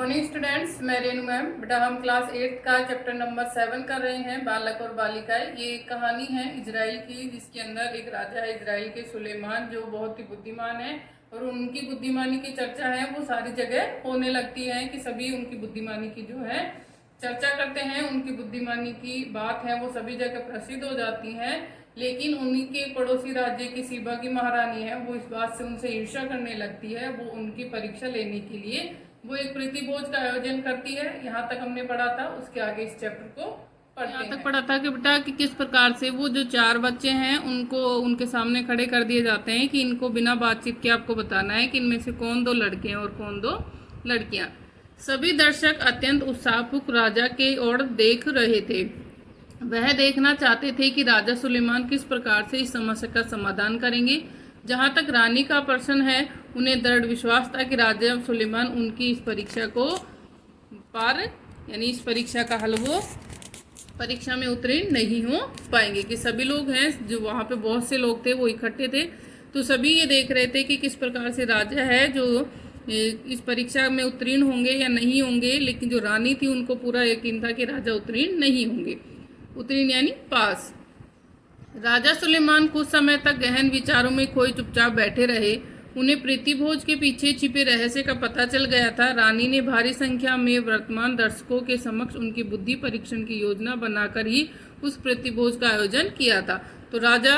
Morning students, मैं Renu ma'am. बेटा हम क्लास 8 का चैप्टर नंबर 7 कर रहे हैं, बालक और बालिकाएं। ये एक कहानी है इजराइल की, जिसके अंदर एक राजा है इजराइल के सुलेमान, जो बहुत ही बुद्धिमान है और उनकी बुद्धिमानी की चर्चा है वो सारी जगह होने लगती है कि सभी उनकी बुद्धिमानी की जो है चर्चा करते हैं। उनकी बुद्धिमानी की बात है वो सभी जगह प्रसिद्ध हो जाती है। लेकिन उन्हीं के पड़ोसी राज्य की सीबा की महारानी है, वो इस बात से उनसे ईर्ष्या करने लगती है। वो उनकी परीक्षा लेने के लिए वो एक प्रीति भोज का आयोजन करती है। यहाँ तक हमने पढ़ा था, उसके आगे इस चैप्टर को पढ़ते हैं। यहाँ तक पढ़ा था कि बेटा कि किस प्रकार से वो जो 4 बच्चे हैं उनको उनके सामने खड़े कर दिए जाते हैं कि इनको बिना बातचीत के आपको बताना है कि इनमें से कौन 2 लड़के हैं और कौन 2 लड़कियां। सभी दर्शक अत्यंत उत्साहपूर्वक राजा के ओर देख रहे थे। वह देखना चाहते थे कि राजा सुलेमान किस प्रकार से इस समस्या का समाधान करेंगे। जहां तक रानी का प्रश्न है, उन्हें दृढ़ विश्वास था कि राजा सुलेमान उनकी इस परीक्षा को पार यानी इस परीक्षा का हल वो परीक्षा में उत्तीर्ण नहीं हो पाएंगे। कि सभी लोग हैं जो वहाँ पे बहुत से लोग थे वो इकट्ठे थे, तो सभी ये देख रहे थे कि किस प्रकार से राजा है जो इस परीक्षा में उत्तीर्ण होंगे या नहीं होंगे। लेकिन जो रानी थी उनको पूरा यकीन था कि राजा उत्तीर्ण नहीं होंगे। उत्तीर्ण यानी पास। राजा सुलेमान कुछ समय तक गहन विचारों में खोए चुपचाप बैठे रहे। उन्हें प्रीति भोज के पीछे छिपे रहस्य का पता चल गया था। रानी ने भारी संख्या में वर्तमान दर्शकों के समक्ष उनकी बुद्धि परीक्षण की योजना बनाकर ही उस प्रीति भोज का आयोजन किया था। तो राजा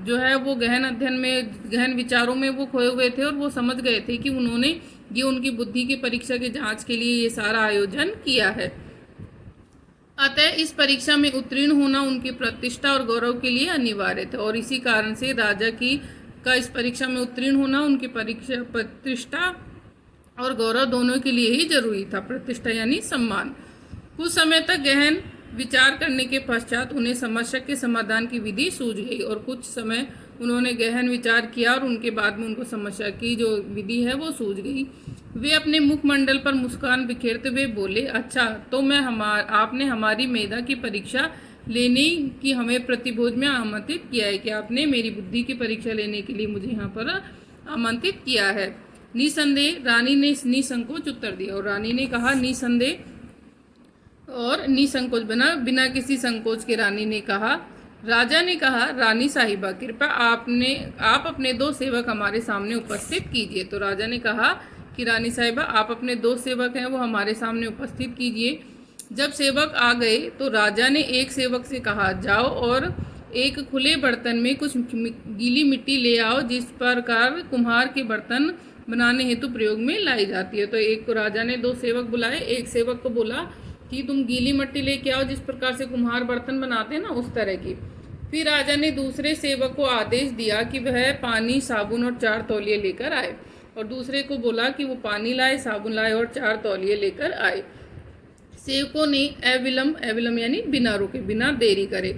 जो है वो गहन विचारों में वो खोए हुए थे और वो समझ गए थे कि उन्होंने ये उनकी बुद्धि की परीक्षा की जांच के लिए ये सारा आयोजन किया है। अतः इस परीक्षा में उत्तीर्ण होना उनकी प्रतिष्ठा और गौरव के लिए अनिवार्य था, और इसी कारण से राजा का इस परीक्षा में उत्तीर्ण होना उनकी प्रतिष्ठा और गौरव दोनों के लिए ही जरूरी था। प्रतिष्ठा यानी सम्मान। कुछ समय तक गहन विचार करने के पश्चात उन्हें समस्या के समाधान की विधि सूझ गई, और कुछ समय उन्होंने गहन विचार किया और उनके बाद में उनको समस्या की जो विधि है वो सूझ गई। वे अपने मुखमंडल पर मुस्कान बिखेरते हुए बोले, अच्छा तो आपने हमारी मेधा की परीक्षा लेने की हमें प्रतिभोज में आमंत्रित किया है कि आपने मेरी बुद्धि की परीक्षा लेने के लिए मुझे यहाँ पर आमंत्रित किया है। निसंदेह रानी ने निसंकोच उत्तर दिया, और रानी ने कहा निसंदेह और निसंकोच बिना किसी संकोच के रानी ने कहा। राजा ने कहा, रानी साहिबा कृपया आप अपने 2 सेवक हमारे सामने उपस्थित कीजिए। तो राजा ने कहा कि रानी साहिबा आप अपने 2 सेवक हैं वो हमारे सामने उपस्थित कीजिए। जब सेवक आ गए तो राजा ने एक सेवक से कहा, जाओ और एक खुले बर्तन में कुछ गीली मिट्टी ले आओ, जिस प्रकार कुम्हार के बर्तन बनाने हेतु प्रयोग में लाई जाती है। तो एक को राजा ने 2 सेवक बुलाए। एक सेवक को बोला कि तुम गीली मिट्टी लेके आओ, जिस प्रकार से कुम्हार बर्तन बनाते हैं ना उस तरह की। फिर राजा ने दूसरे सेवक को आदेश दिया कि वह पानी, साबुन और 4 तौलिए लेकर आए, और दूसरे को बोला कि वो पानी लाए, साबुन लाए और 4 तौलिए लेकर आए। सेवकों ने अविलंब यानी बिना रुके, बिना देरी करे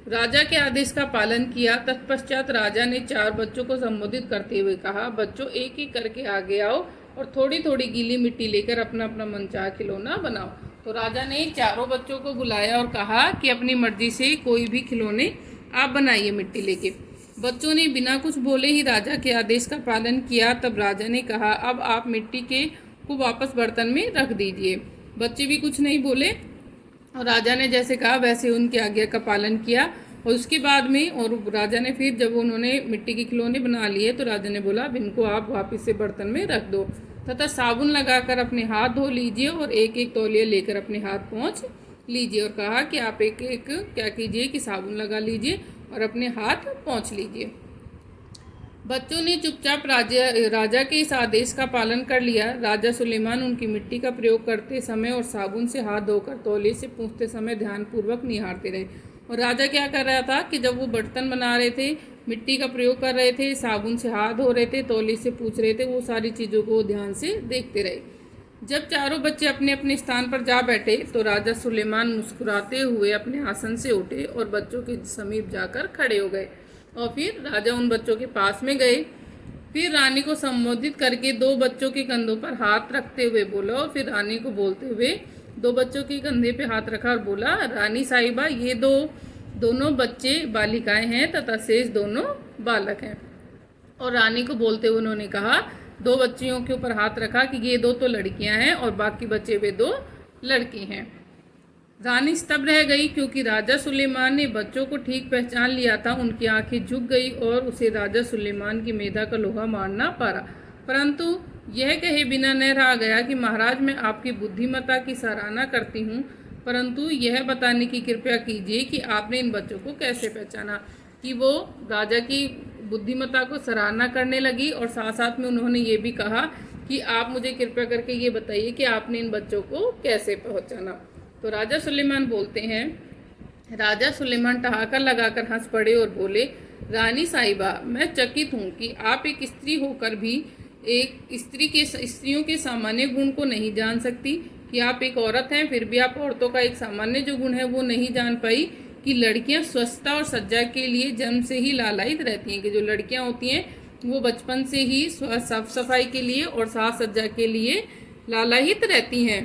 राजा के आदेश का पालन किया। तत्पश्चात राजा ने 4 बच्चों को संबोधित करते हुए कहा, बच्चों एक एक करके आगे आओ और थोड़ी थोड़ी गीली मिट्टी लेकर अपना अपना मनचाहा खिलौना बनाओ। तो राजा ने चारों बच्चों को बुलाया और कहा कि अपनी मर्जी से कोई भी खिलौने आप बनाइए मिट्टी लेके। बच्चों ने बिना कुछ बोले ही राजा के आदेश का पालन किया। तब राजा ने कहा, अब आप मिट्टी को वापस बर्तन में रख दीजिए। बच्चे भी कुछ नहीं बोले और राजा ने जैसे कहा वैसे उनकी आज्ञा का पालन किया। और उसके बाद में राजा ने फिर जब उन्होंने मिट्टी के खिलौने बना लिए तो राजा ने बोला, इनको आप वापस से बर्तन में रख दो तथा साबुन लगाकर अपने हाथ धो लीजिए और एक एक तौलिया लेकर अपने हाथ पोंछ लीजिए। और कहा कि आप एक एक क्या कीजिए कि साबुन लगा लीजिए और अपने हाथ पोंछ लीजिए। बच्चों ने चुपचाप राजा के इस आदेश का पालन कर लिया। राजा सुलेमान उनकी मिट्टी का प्रयोग करते समय और साबुन से हाथ धोकर तौलिए से पूछते समय ध्यानपूर्वक निहारते रहे। और राजा क्या कर रहा था कि जब वो बर्तन बना रहे थे, मिट्टी का प्रयोग कर रहे थे, साबुन से हाथ धो रहे थे, तौलिए से पूछ रहे थे, वो सारी चीज़ों को ध्यान से देखते रहे। जब चारों बच्चे अपने अपने स्थान पर जा बैठे तो राजा सुलेमान मुस्कुराते हुए अपने आसन से उठे और बच्चों के समीप जाकर खड़े हो गए। और फिर राजा उन बच्चों के पास में गए। फिर रानी को संबोधित करके 2 बच्चों के कंधों पर हाथ रखते हुए बोला, और फिर रानी को बोलते हुए 2 बच्चों के कंधे पे हाथ रखा और बोला, रानी साहिबा ये दोनों बच्चे बालिकाएं हैं तथा शेष दोनों बालक हैं। और रानी को बोलते हुए उन्होंने कहा, दो बच्चियों के ऊपर हाथ रखा कि ये दो तो लड़कियां हैं और बाकी बचे हुए दो लड़के हैं। रानी स्तब्ध रह गई क्योंकि राजा सुलेमान ने बच्चों को ठीक पहचान लिया था। उनकी आंखें झुक गई और उसे राजा सुलेमान की मेधा का लोहा मारना पड़ा, परंतु यह कहे बिना न रहा गया कि महाराज, मैं आपकी बुद्धिमत्ता की सराहना करती हूँ, परंतु यह बताने की कृपया कीजिए कि आपने इन बच्चों को कैसे पहचाना। कि वो राजा की बुद्धिमत्ता को सराहना करने लगी और साथ साथ में उन्होंने ये भी कहा कि आप मुझे कृपया करके ये बताइए कि आपने इन बच्चों को कैसे पहचाना। तो राजा सुलेमान बोलते हैं, राजा सुलेमान ठहाका लगाकर हंस पड़े और बोले, रानी साहिबा, मैं चकित हूँ कि आप एक स्त्री होकर भी एक स्त्रियों के सामान्य गुण को नहीं जान सकती, कि आप एक औरत हैं फिर भी आप औरतों का एक सामान्य जो गुण है वो नहीं जान पाई कि लड़कियां स्वच्छता और सज्जा के लिए जन्म से ही लालायित रहती हैं, कि जो लड़कियां होती हैं वो बचपन से ही साफ सफाई के लिए और साज सज्जा के लिए लालायित रहती हैं,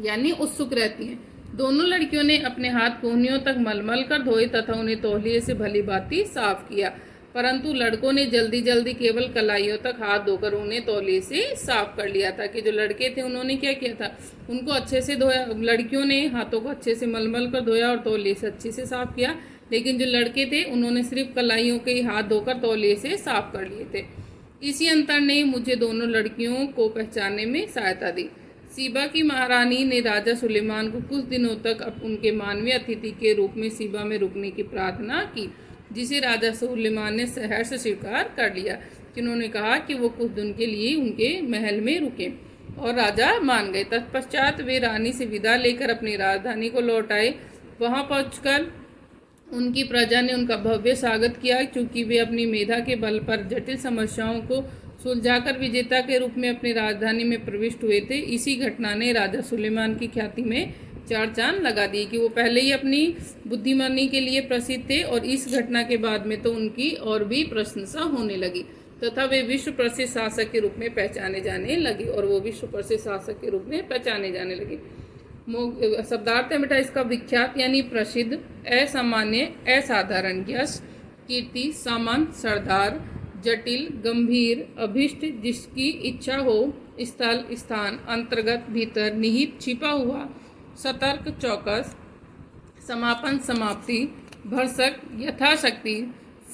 यानी उत्सुक रहती हैं। दोनों लड़कियों ने अपने हाथ कोहनियों तक मलमल कर धोए तथा उन्हें तौलिए से भली भांति साफ किया, परंतु लड़कों ने जल्दी जल्दी केवल कलाइयों तक हाथ धोकर उन्हें तौलिए से साफ कर लिया था। कि जो लड़के थे उन्होंने क्या किया था, उनको अच्छे से धोया, लड़कियों ने हाथों को अच्छे से मलमल कर धोया और तौलिए से अच्छे से साफ किया, लेकिन जो लड़के थे उन्होंने सिर्फ कलाइयों के हाथ धोकर तौलिए से साफ कर लिए थे। इसी अंतर ने मुझे दोनों लड़कियों को पहचानने में सहायता दी। सीबा की महारानी ने राजा सुलेमान को कुछ दिनों तक उनके मानवीय अतिथि के रूप में सीबा में रुकने की प्रार्थना की, जिसे राजा सुलेमान ने सहर्ष स्वीकार कर लिया। कि उन्होंने कहा कि वो कुछ दिन के लिए उनके महल में रुके और राजा मान गए। तत्पश्चात वे रानी से विदा लेकर अपनी राजधानी को लौट आए। वहां पहुंचकर उनकी प्रजा ने उनका भव्य स्वागत किया, क्योंकि वे अपनी मेधा के बल पर जटिल समस्याओं को सुलझाकर विजेता के रूप में अपनी राजधानी में प्रविष्ट हुए थे। इसी घटना ने राजा सुलेमान की ख्याति में चार चांद लगा दिए, कि वो पहले ही अपनी बुद्धिमानी के लिए प्रसिद्ध थे और इस घटना के बाद में तो उनकी और भी प्रशंसा होने लगी तथा वे विश्व प्रसिद्ध शासक के रूप में पहचाने जाने लगे। शब्दार्थ है बेटा इसका, विख्यात यानी प्रसिद्ध, असामान्य असाधारण, यश कीर्ति, सामंत सरदार, जटिल गंभीर, अभिष्ट जिसकी इच्छा हो, स्थल स्थान, अंतर्गत भीतर, निहित छिपा हुआ, सतर्क चौकस, समापन समाप्ति, भरसक यथाशक्ति,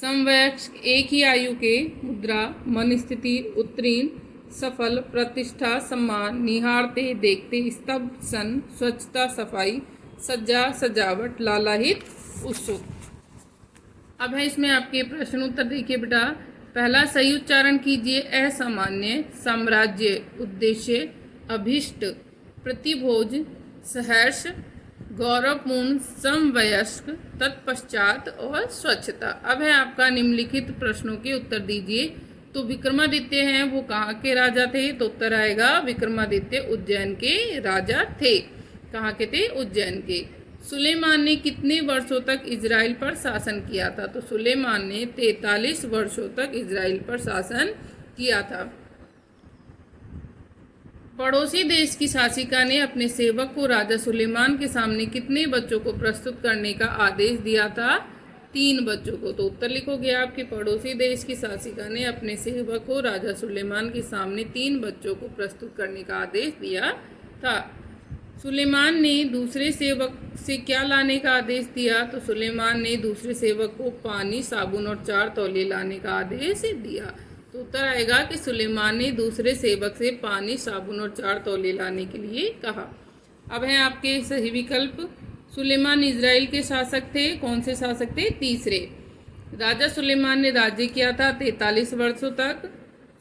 समवयस्क एक ही आयु के, मुद्रा मन स्थिति, उत्तीर्ण, सफल, प्रतिष्ठा, सम्मान, निहारते देखते, स्तब्ध सन, स्वच्छता सफाई, सज्जा सजावट, लालाहित, उत्सुक। अब है इसमें आपके प्रश्न उत्तर। देखिए बेटा, पहला सही उच्चारण कीजिए। असामान्य, साम्राज्य, उद्देश्य, अभिष्ट, प्रतिभोज, सहर्ष, गौरवपूर्ण, समवयस्क, तत्पश्चात और स्वच्छता। अब है आपका निम्नलिखित प्रश्नों के उत्तर दीजिए। तो विक्रमादित्य हैं वो कहाँ के राजा थे? तो उत्तर आएगा विक्रमादित्य उज्जैन के राजा थे। कहाँ के थे? उज्जैन के। सुलेमान ने कितने वर्षों तक इजराइल पर शासन किया था? तो सुलेमान ने 43 वर्षों तक इजराइल पर शासन किया था। पड़ोसी देश की शासिका ने अपने सेवक को राजा सुलेमान के सामने कितने बच्चों को प्रस्तुत करने का आदेश दिया था? 3 बच्चों को। तो उत्तर लिखोगे आपके, पड़ोसी देश की शासिका ने अपने सेवक को राजा सुलेमान के सामने 3 बच्चों को प्रस्तुत करने का आदेश दिया था। सुलेमान ने दूसरे सेवक से क्या लाने का आदेश दिया? तो सुलेमान ने दूसरे सेवक को पानी, साबुन और 4 तौलिए लाने का आदेश दिया। तो उत्तर आएगा कि सुलेमान ने दूसरे सेवक से पानी, साबुन और 4 तौलिए लाने के लिए कहा। अब है आपके सही विकल्प। सुलेमान इजराइल के शासक थे। कौन से शासक थे? तीसरे। राजा सुलेमान ने राज्य किया था 43 वर्षों तक।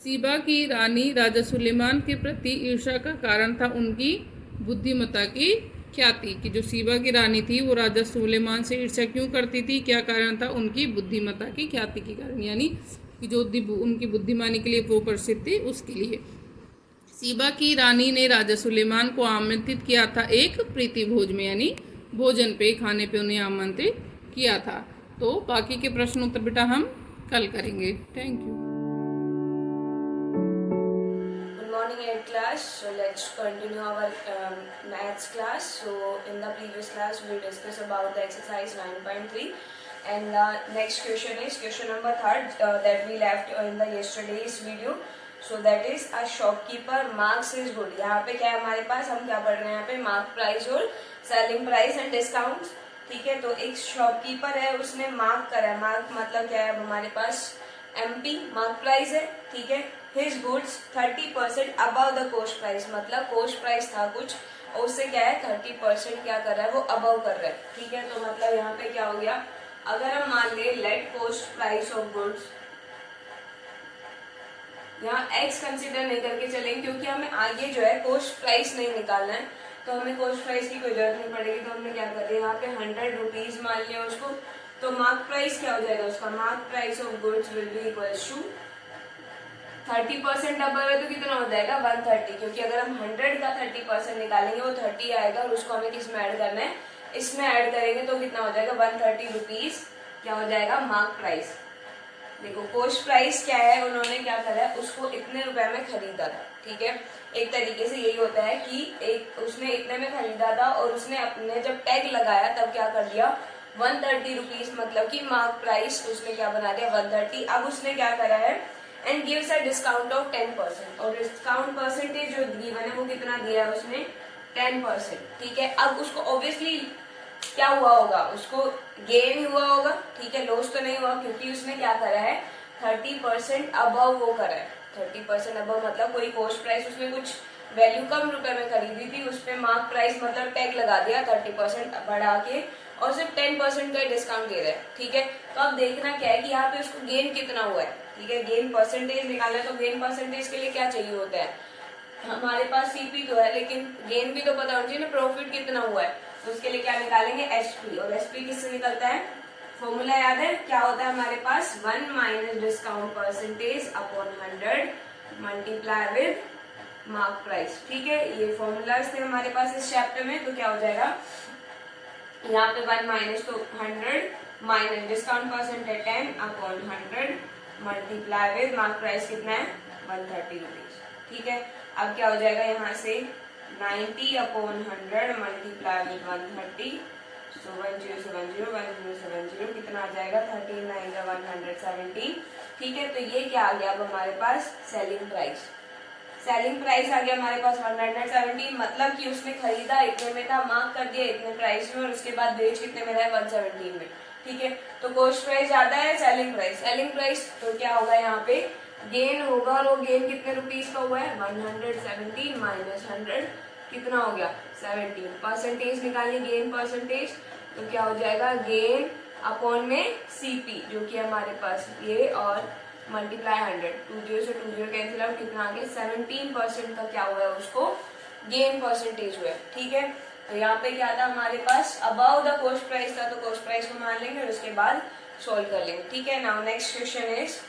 सीबा की रानी राजा सुलेमान के प्रति ईर्ष्या का कारण था उनकी बुद्धिमत्ता की ख्याति। कि जो सीबा की रानी थी वो राजा सुलेमान से ईर्ष्या क्यों करती थी? क्या कारण था? उनकी बुद्धिमत्ता की ख्याति के कारण, यानी कि जो उनकी बुद्धिमानी के लिए वो प्रसिद्ध थे उसके लिए। सीबा की रानी ने राजा सुलेमान को आमंत्रित किया था एक प्रीति भोज में, यानी भोजन पे, खाने पे उन्हें आमंत्रित किया था। तो बाकी के प्रश्न उत्तर बेटा हम कल करेंगे। Thank you. Good morning, 8th class. So let's continue our maths class. So in the previous class we discussed about the exercise 9.3, and the next question is question number 3 that we left in the yesterday's video. So that is a shopkeeper marks his good. यहाँ पे क्या है हमारे पास, हम क्या पढ़ रहे हैं यहाँ पे, मार्क प्राइस और सेलिंग प्राइस एंड डिस्काउंट। ठीक है, तो एक शॉपकीपर है, उसने मार्क करा है, मार्क मतलब क्या है, हमारे पास MP मार्क प्राइस है। ठीक है, his goods 30% above the coast price, मतलब कोस्ट प्राइस था कुछ और उससे क्या है 30% क्या कर रहा है, वो अबव कर रहा है। ठीक है, तो मतलब यहाँ पे क्या हो गया, अगर हम मान ले let cost price of goods, यहाँ x कंसिडर नहीं करके चलेंगे क्योंकि हमें आगे जो है कोस्ट प्राइस नहीं निकालना है, तो हमें कोस्ट प्राइस की कोई जरूरत नहीं पड़ेगी। तो हमने क्या कर दिया, यहाँ पे 100 रुपीज मान लिया उसको, तो मार्क प्राइस क्या हो जाएगा उसका, mark price of goods will be equals to 30% double है तो कितना हो जाएगा 130, क्योंकि अगर हम 100 का 30% निकालेंगे वो 30 आएगा और उसको हमें किस में ऐड करना है, इसमें ऐड करेंगे तो कितना हो जाएगा 130 रुपीज क्या हो जाएगा मार्क प्राइस। देखो कोस्ट प्राइस क्या है, उन्होंने क्या करा है, उसको इतने रुपए में खरीदा था। ठीक है, एक तरीके से यही होता है कि एक उसने इतने में खरीदा था और उसने अपने जब टैग लगाया तब क्या कर दिया 130 रुपीज, मतलब कि मार्क प्राइस उसने क्या बना दिया 130। अब उसने क्या करा है and gives a discount of 10%, और डिस्काउंट परसेंटेज जो गिवन है वो कितना दिया है उसने 10%। ठीक है, अब उसको ऑब्वियसली क्या हुआ होगा, उसको गेन हुआ होगा। ठीक है, लॉस तो नहीं हुआ क्योंकि उसने क्या करा है 30% अबव वो करा है। 30% अबव मतलब कोई कोस्ट प्राइस उसने कुछ वैल्यू कम रुपए में खरीदी थी, उस पे मार्क प्राइस मतलब टैग लगा दिया 30% बढ़ा के और सिर्फ 10% का डिस्काउंट दे रहा है। ठीक है, तो अब देखना क्या है कि यहाँ पे उसको गेन कितना हुआ है। ठीक है, गेन परसेंटेज निकालना है, तो गेन परसेंटेज के लिए क्या चाहिए होता है, हमारे पास CP तो है लेकिन गेन भी तो पता होना चाहिए ना, प्रॉफिट कितना हुआ है, तो उसके लिए क्या निकालेंगे SP, और SP किससे निकलता है, फॉर्मूला याद है क्या होता है हमारे पास, 1 minus discount percentage upon 100 multiply with mark price. ठीक है, ये फॉर्मूलाज थे हमारे पास इस चैप्टर में। तो क्या हो जाएगा यहाँ पे 1 माइनस तो 100 minus discount percentage 10 upon 100 multiply with mark price कितना है 130 रुपीज। ठीक है, अब क्या हो जाएगा यहाँ से 90 अपॉन 100 मल्टीप्लाई विद 130, सो 1070 कितना आ जाएगा 13 170। ठीक है, तो ये क्या आ गया अब हमारे पास सेलिंग प्राइस। सेलिंग प्राइस आ गया हमारे पास 170, मतलब कि उसने खरीदा इतने में था, मार्क कर दिया इतने प्राइस में और उसके बाद बेच कितने में रहा 117 में। ठीक है, तो कॉस्ट प्राइस ज्यादा है सेलिंग प्राइस तो क्या होगा यहाँ पे गेन होगा, और वो गेन कितने रुपीज का हुआ है 117 माइनस 100 कितना हो गया 17। परसेंटेज निकालिए गेन परसेंटेज, तो क्या हो जाएगा गेन अपॉन में CP जो कि हमारे पास ये, और मल्टीप्लाई 100, 20 से 20 कैंसिल आउट, कितना आ गया 17% का क्या हुआ है उसको गेन परसेंटेज हुआ है। ठीक है, तो यहाँ पे क्या था हमारे पास अबाउ द कोस्ट प्राइस था, तो कोस्ट प्राइस को मान लेंगे और उसके बाद सोल्व कर लेंगे। ठीक है, now next question is,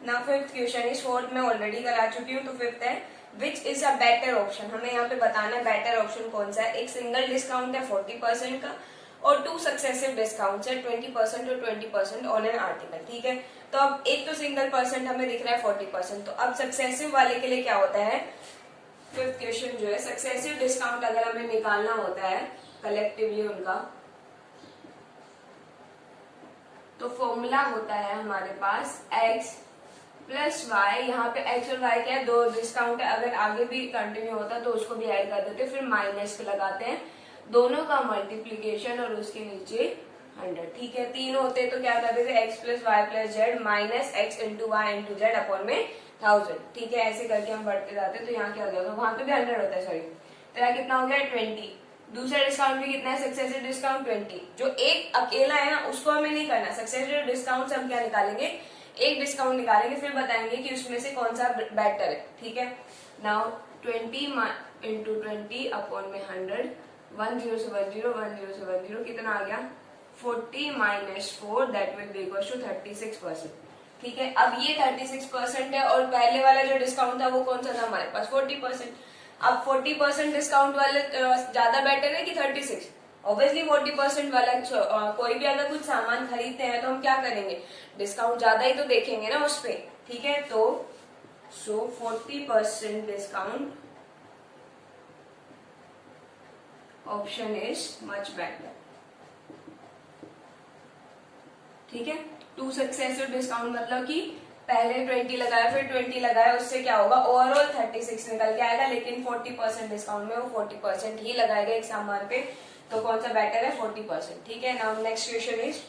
now fifth question is, fourth में ऑलरेडी करा चुकी हूँ, तो फिफ्थ है which is a better option. हमें यहाँ पे बताना है बेटर ऑप्शन कौन सा है। एक सिंगल डिस्काउंट है 40% का और 2 सक्सेसिव डिस्काउंट है 20% और 20% ऑन एन आर्टिकल। ठीक है, तो अब एक तो सिंगल परसेंट हमें दिख रहा है 40%, तो अब सक्सेसिव वाले के लिए क्या होता है, फिफ्थ क्वेश्चन जो है सक्सेसिव डिस्काउंट अगर हमें निकालना होता है कलेक्टिवली उनका, तो फॉर्मूला होता है हमारे पास x प्लस वाई। यहाँ पे x और y क्या है, 2 डिस्काउंट है, अगर आगे भी कंटिन्यू होता तो उसको भी ऐड कर देते, फिर माइनस लगाते हैं, दोनों का मल्टीप्लीकेशन और उसके नीचे 100। ठीक है, 3 होते तो क्या करते थे x plus Y plus Z minus x into Y into Z upon में 1000। ठीक है, ऐसे करके हम बढ़ते जाते, तो यहाँ क्या हो जाएगा, वहां पे भी 100 होता है सॉरी, तो यहाँ कितना हो गया 20। दूसरा डिस्काउंट भी कितना है सक्सेसिव डिस्काउंट 20, जो एक अकेला है ना उसको हमें नहीं करना। सक्सेसिव डिस्काउंट से हम क्या निकालेंगे, एक डिस्काउंट निकालेंगे, फिर बताएंगे कि उसमें से कौन सा बेटर है। ठीक है, नाउ 20 इंटू 20 अपॉन में 100, 1070 कितना आ गया 40 minus 4 that will be equal to 36%। ठीक है, अब ये 36% है और पहले वाला जो डिस्काउंट था वो कौन सा था हमारे पास 40%। अब 40% डिस्काउंट वाले ज्यादा बेटर है कि 36? ऑब्वियसली 40% वाला। कोई भी अगर कुछ सामान खरीदते हैं तो हम क्या करेंगे, डिस्काउंट ज्यादा ही तो देखेंगे ना उस पे। ठीक है, तो 40% discount option is much better. ठीक है, 2 सक्सेसिव डिस्काउंट मतलब कि पहले 20 लगाया फिर 20 लगाया, उससे क्या होगा ओवरऑल 36 निकल के आएगा, लेकिन 40% डिस्काउंट में वो 40% ही लगाएगा एक सामान पे, तो कौन सा बेटर है 40%। ठीक है, now next question is,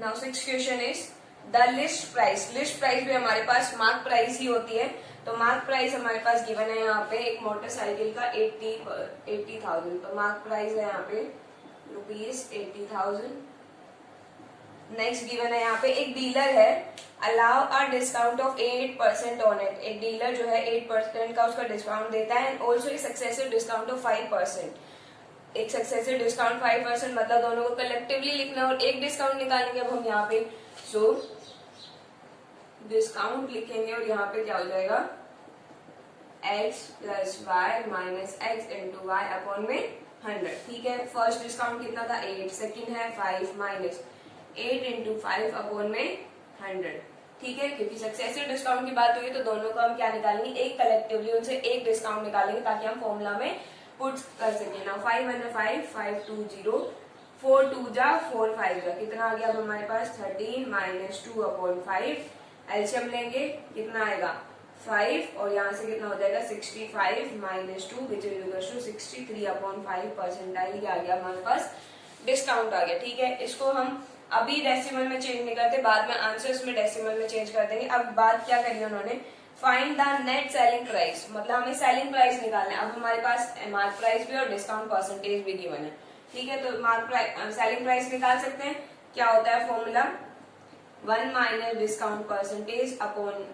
now six question is the list price. List price भी हमारे पास मार्क प्राइस ही होती है, तो मार्क प्राइस हमारे पास गिवन है यहाँ पे एक मोटरसाइकिल का 80,000, तो मार्क प्राइस है यहाँ पे ₹80,000। नेक्स्ट गिवन है यहाँ पे एक डीलर है, allow a discount of 8% on it. एक डीलर जो है 8% का उसका डिस्काउंट देता है, एंड ऑल्सो एक सक्सेसिव डिस्काउंट ऑफ 5%। एक सक्सेसिव डिस्काउंट 5%, मतलब दोनों को कलेक्टिवली लिखना है और एक डिस्काउंट निकालेंगे अब हम यहाँ पे। सो डिस्काउंट लिखेंगे और यहाँ पे क्या हो जाएगा x plus Y minus X into Y upon में 100। ठीक है, फर्स्ट डिस्काउंट कितना था 8, सेकेंड है 5 माइनस 8 इंटू 5 अपॉन में 100। ठीक है, क्योंकि सक्सेसिव डिस्काउंट की बात हुई तो दोनों को हम क्या निकालेंगे, एक कलेक्टिवली उनसे एक डिस्काउंट निकालेंगे ताकि हम फॉर्मूला में पुट कर सके ना। 5 1 5 5 2 0, 4 2 जा 4 5 जा, कितना आ गया अब हमारे पास 13 माइनस 2 अपॉन 5। एलसीएम लेंगे कितना आएगा 5, और यहाँ से कितना हो जाएगा 65 minus 2 which is equal to 63 upon 5 percentile आ गया हमारे पास डिस्काउंट आ गया। ठीक है, इसको हम अभी डेसिमल में चेंज नहीं करते, बाद में आंसर्स में डेसिमल में चेंज कर देंगे। अब बात क्या करी उन्होंने, find the net selling price, मतलब हमें सेलिंग प्राइस निकालना है। अब हमारे पास मार्क प्राइस भी और डिस्काउंट परसेंटेज भी गिवन है। ठीक है, तो मार्क प्राइस सेलिंग प्राइस निकाल सकते हैं। क्या होता है formula, 1 minus discount percentage upon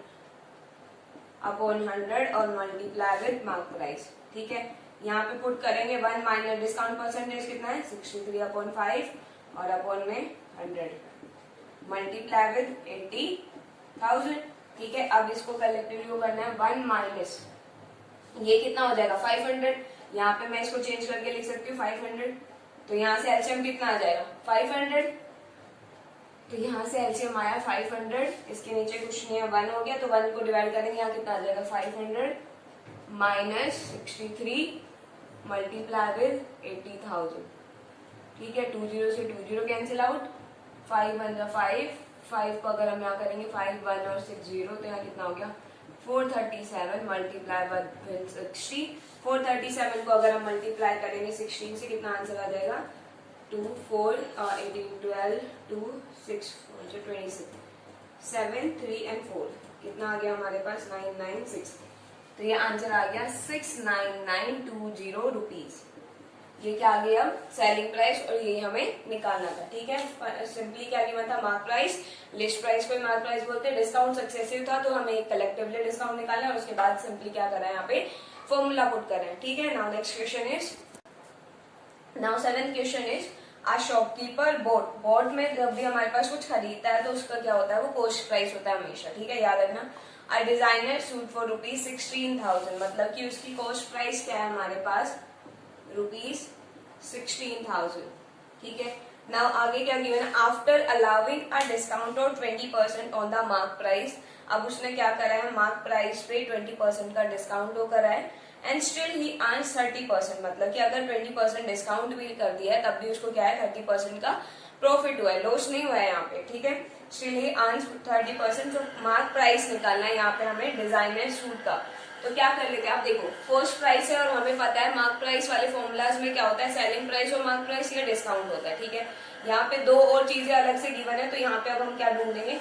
100 और मल्टीप्लाई विद मार्क प्राइस। ठीक है, यहाँ पे पुट करेंगे 1 माइनस डिस्काउंट परसेंटेज कितना है 63 अपॉन 5 और अपॉन में 100 मल्टीप्लाई विद 80,000। ठीक है, अब इसको कलेक्टिवली वो करना है 1 माइनस ये कितना हो जाएगा 500, यहाँ पे मैं इसको चेंज करके लिख सकती हूँ 500, तो यहाँ से एलसीएम कितना आ जाएगा 500, तो यहाँ से एलसीएम आया 500, इसके नीचे कुछ नहीं है 1 हो गया, तो 1 को डिवाइड करेंगे यहाँ कितना आ जाएगा 500 माइनस 63 मल्टीप्लाई विद 80,000। ठीक है, 2 0 से 2 0 कैंसिल आउट, 5 1 जा 5 को अगर हम यहाँ करेंगे 5 1 और 6 0, तो यहाँ कितना हो गया 437 मल्टीप्लाई विद 60। 437 को अगर हम मल्टीप्लाई करेंगे 16 से कितना आंसर आ जाएगा 2 4 18 12 2 6 4 26 7 3 एंड 4 कितना आ गया हमारे पास 996, तो ये आंसर आ गया 69920 रुपीज। ये क्या आ गया सेलिंग प्राइस और ये हमें निकालना था। ठीक है, सिंपली क्या गिवन था मार्क प्राइस, लिस्ट प्राइस को मार्क प्राइस बोलते हैं, डिस्काउंट सक्सेसिव था तो हमें एक कलेक्टिवली डिस्काउंट निकालना है और उसके बाद सिंपली क्या कर रहे हैं यहाँ पे फॉर्मूला पुट कर रहे हैं। ठीक है, now next question is, now 7th question is a shopkeeper bought में जब भी हमारे पास कुछ खरीदता है तो उसका क्या होता है वो कॉस्ट प्राइस होता है हमेशा। ठीक है, याद रखना। आ डिजाइनर सूट फॉर ₹16,000, मतलब कि उसकी कॉस्ट प्राइस क्या है हमारे पास ₹16,000। ठीक है, नाउ आगे क्या गिवन है, after allowing a discount of 20% on the mark price. अब उसने क्या करा है मार्क प्राइस पे 20% का डिस्काउंट हो करा है, एंड स्टिल ही अर्न्स 30%, मतलब कि अगर 20% डिस्काउंट भी कर दिया है तब भी उसको क्या है 30% का प्रॉफिट हुआ है, लॉस नहीं हुआ है यहाँ पे। ठीक है, स्टिल ही अर्न्स 30%। तो मार्क प्राइस निकालना है यहाँ पे हमें डिजाइनर सूट का, तो क्या कर लेते हैं आप देखो कॉस्ट प्राइस है और हमें पता है मार्क प्राइस वाले फॉर्मूलाज में क्या होता है सेलिंग प्राइस और मार्क प्राइस या डिस्काउंट होता है। ठीक है, यहाँ पे दो और चीजें अलग से गिवन है, तो यहाँ पे अब हम क्या ढूंढेंगे,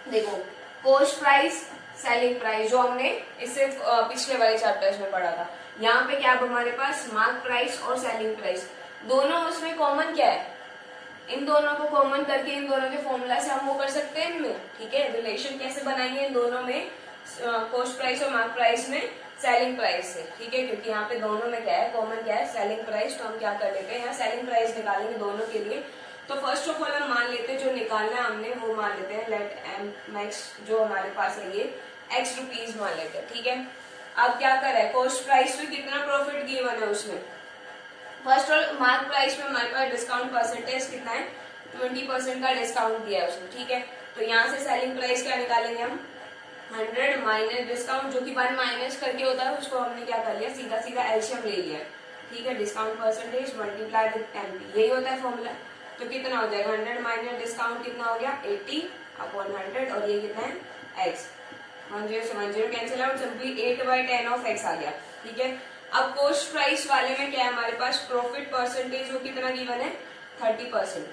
देखो कॉस्ट प्राइस सेलिंग प्राइस जो हमने इससे पिछले वाले चैप्टर्स में पढ़ा था। यहाँ पे क्या अब हमारे पास मार्क प्राइस और सेलिंग प्राइस दोनों, उसमें कॉमन क्या है, इन दोनों को कॉमन करके इन दोनों के फॉर्मूला से हम वो कर सकते हैं इनमें। ठीक है, रिलेशन कैसे बनाएंगे इन दोनों में, कॉस्ट प्राइस और मार्क प्राइस में सेलिंग प्राइस से। ठीक है, क्योंकि यहाँ पे दोनों में क्या है कॉमन क्या है सेलिंग प्राइस, तो हम क्या कर लेते हैं यहाँ सेलिंग प्राइस निकालेंगे दोनों के लिए। तो फर्स्ट ऑफ ऑल हम मान लेते हैं जो निकालना है हमने वो मान लेते हैं लेट एम मैक्स जो हमारे पास है ये x रुपीज मान लेते हैं। ठीक है, अब क्या कर रहा है कॉस्ट प्राइस में कितना प्रॉफिट गिवन है उसमें, first of all mark price में हमारे पास डिस्काउंट परसेंटेज कितना है 20% का डिस्काउंट दिया है उसने। ठीक है, तो यहाँ से सेलिंग प्राइस क्या निकालेंगे हम 100 माइनस डिस्काउंट जो कि 1 माइनस करके होता है उसको हमने क्या कर लिया सीधा सीधा एलसीएम ले लिया। ठीक है, discount percentage multiply with MP, यही होता है फॉर्मूला। तो कितना हो जाएगा 100 माइनस डिस्काउंट कितना हो गया 80 अपॉन 100 और ये कितना है x। 10 से 10 cancel out, simply 8/10 of x आ गया। ठीक है, अब कॉस्ट प्राइस वाले में क्या है हमारे पास, प्रॉफिट परसेंटेज वो कितना गिवन है 30%।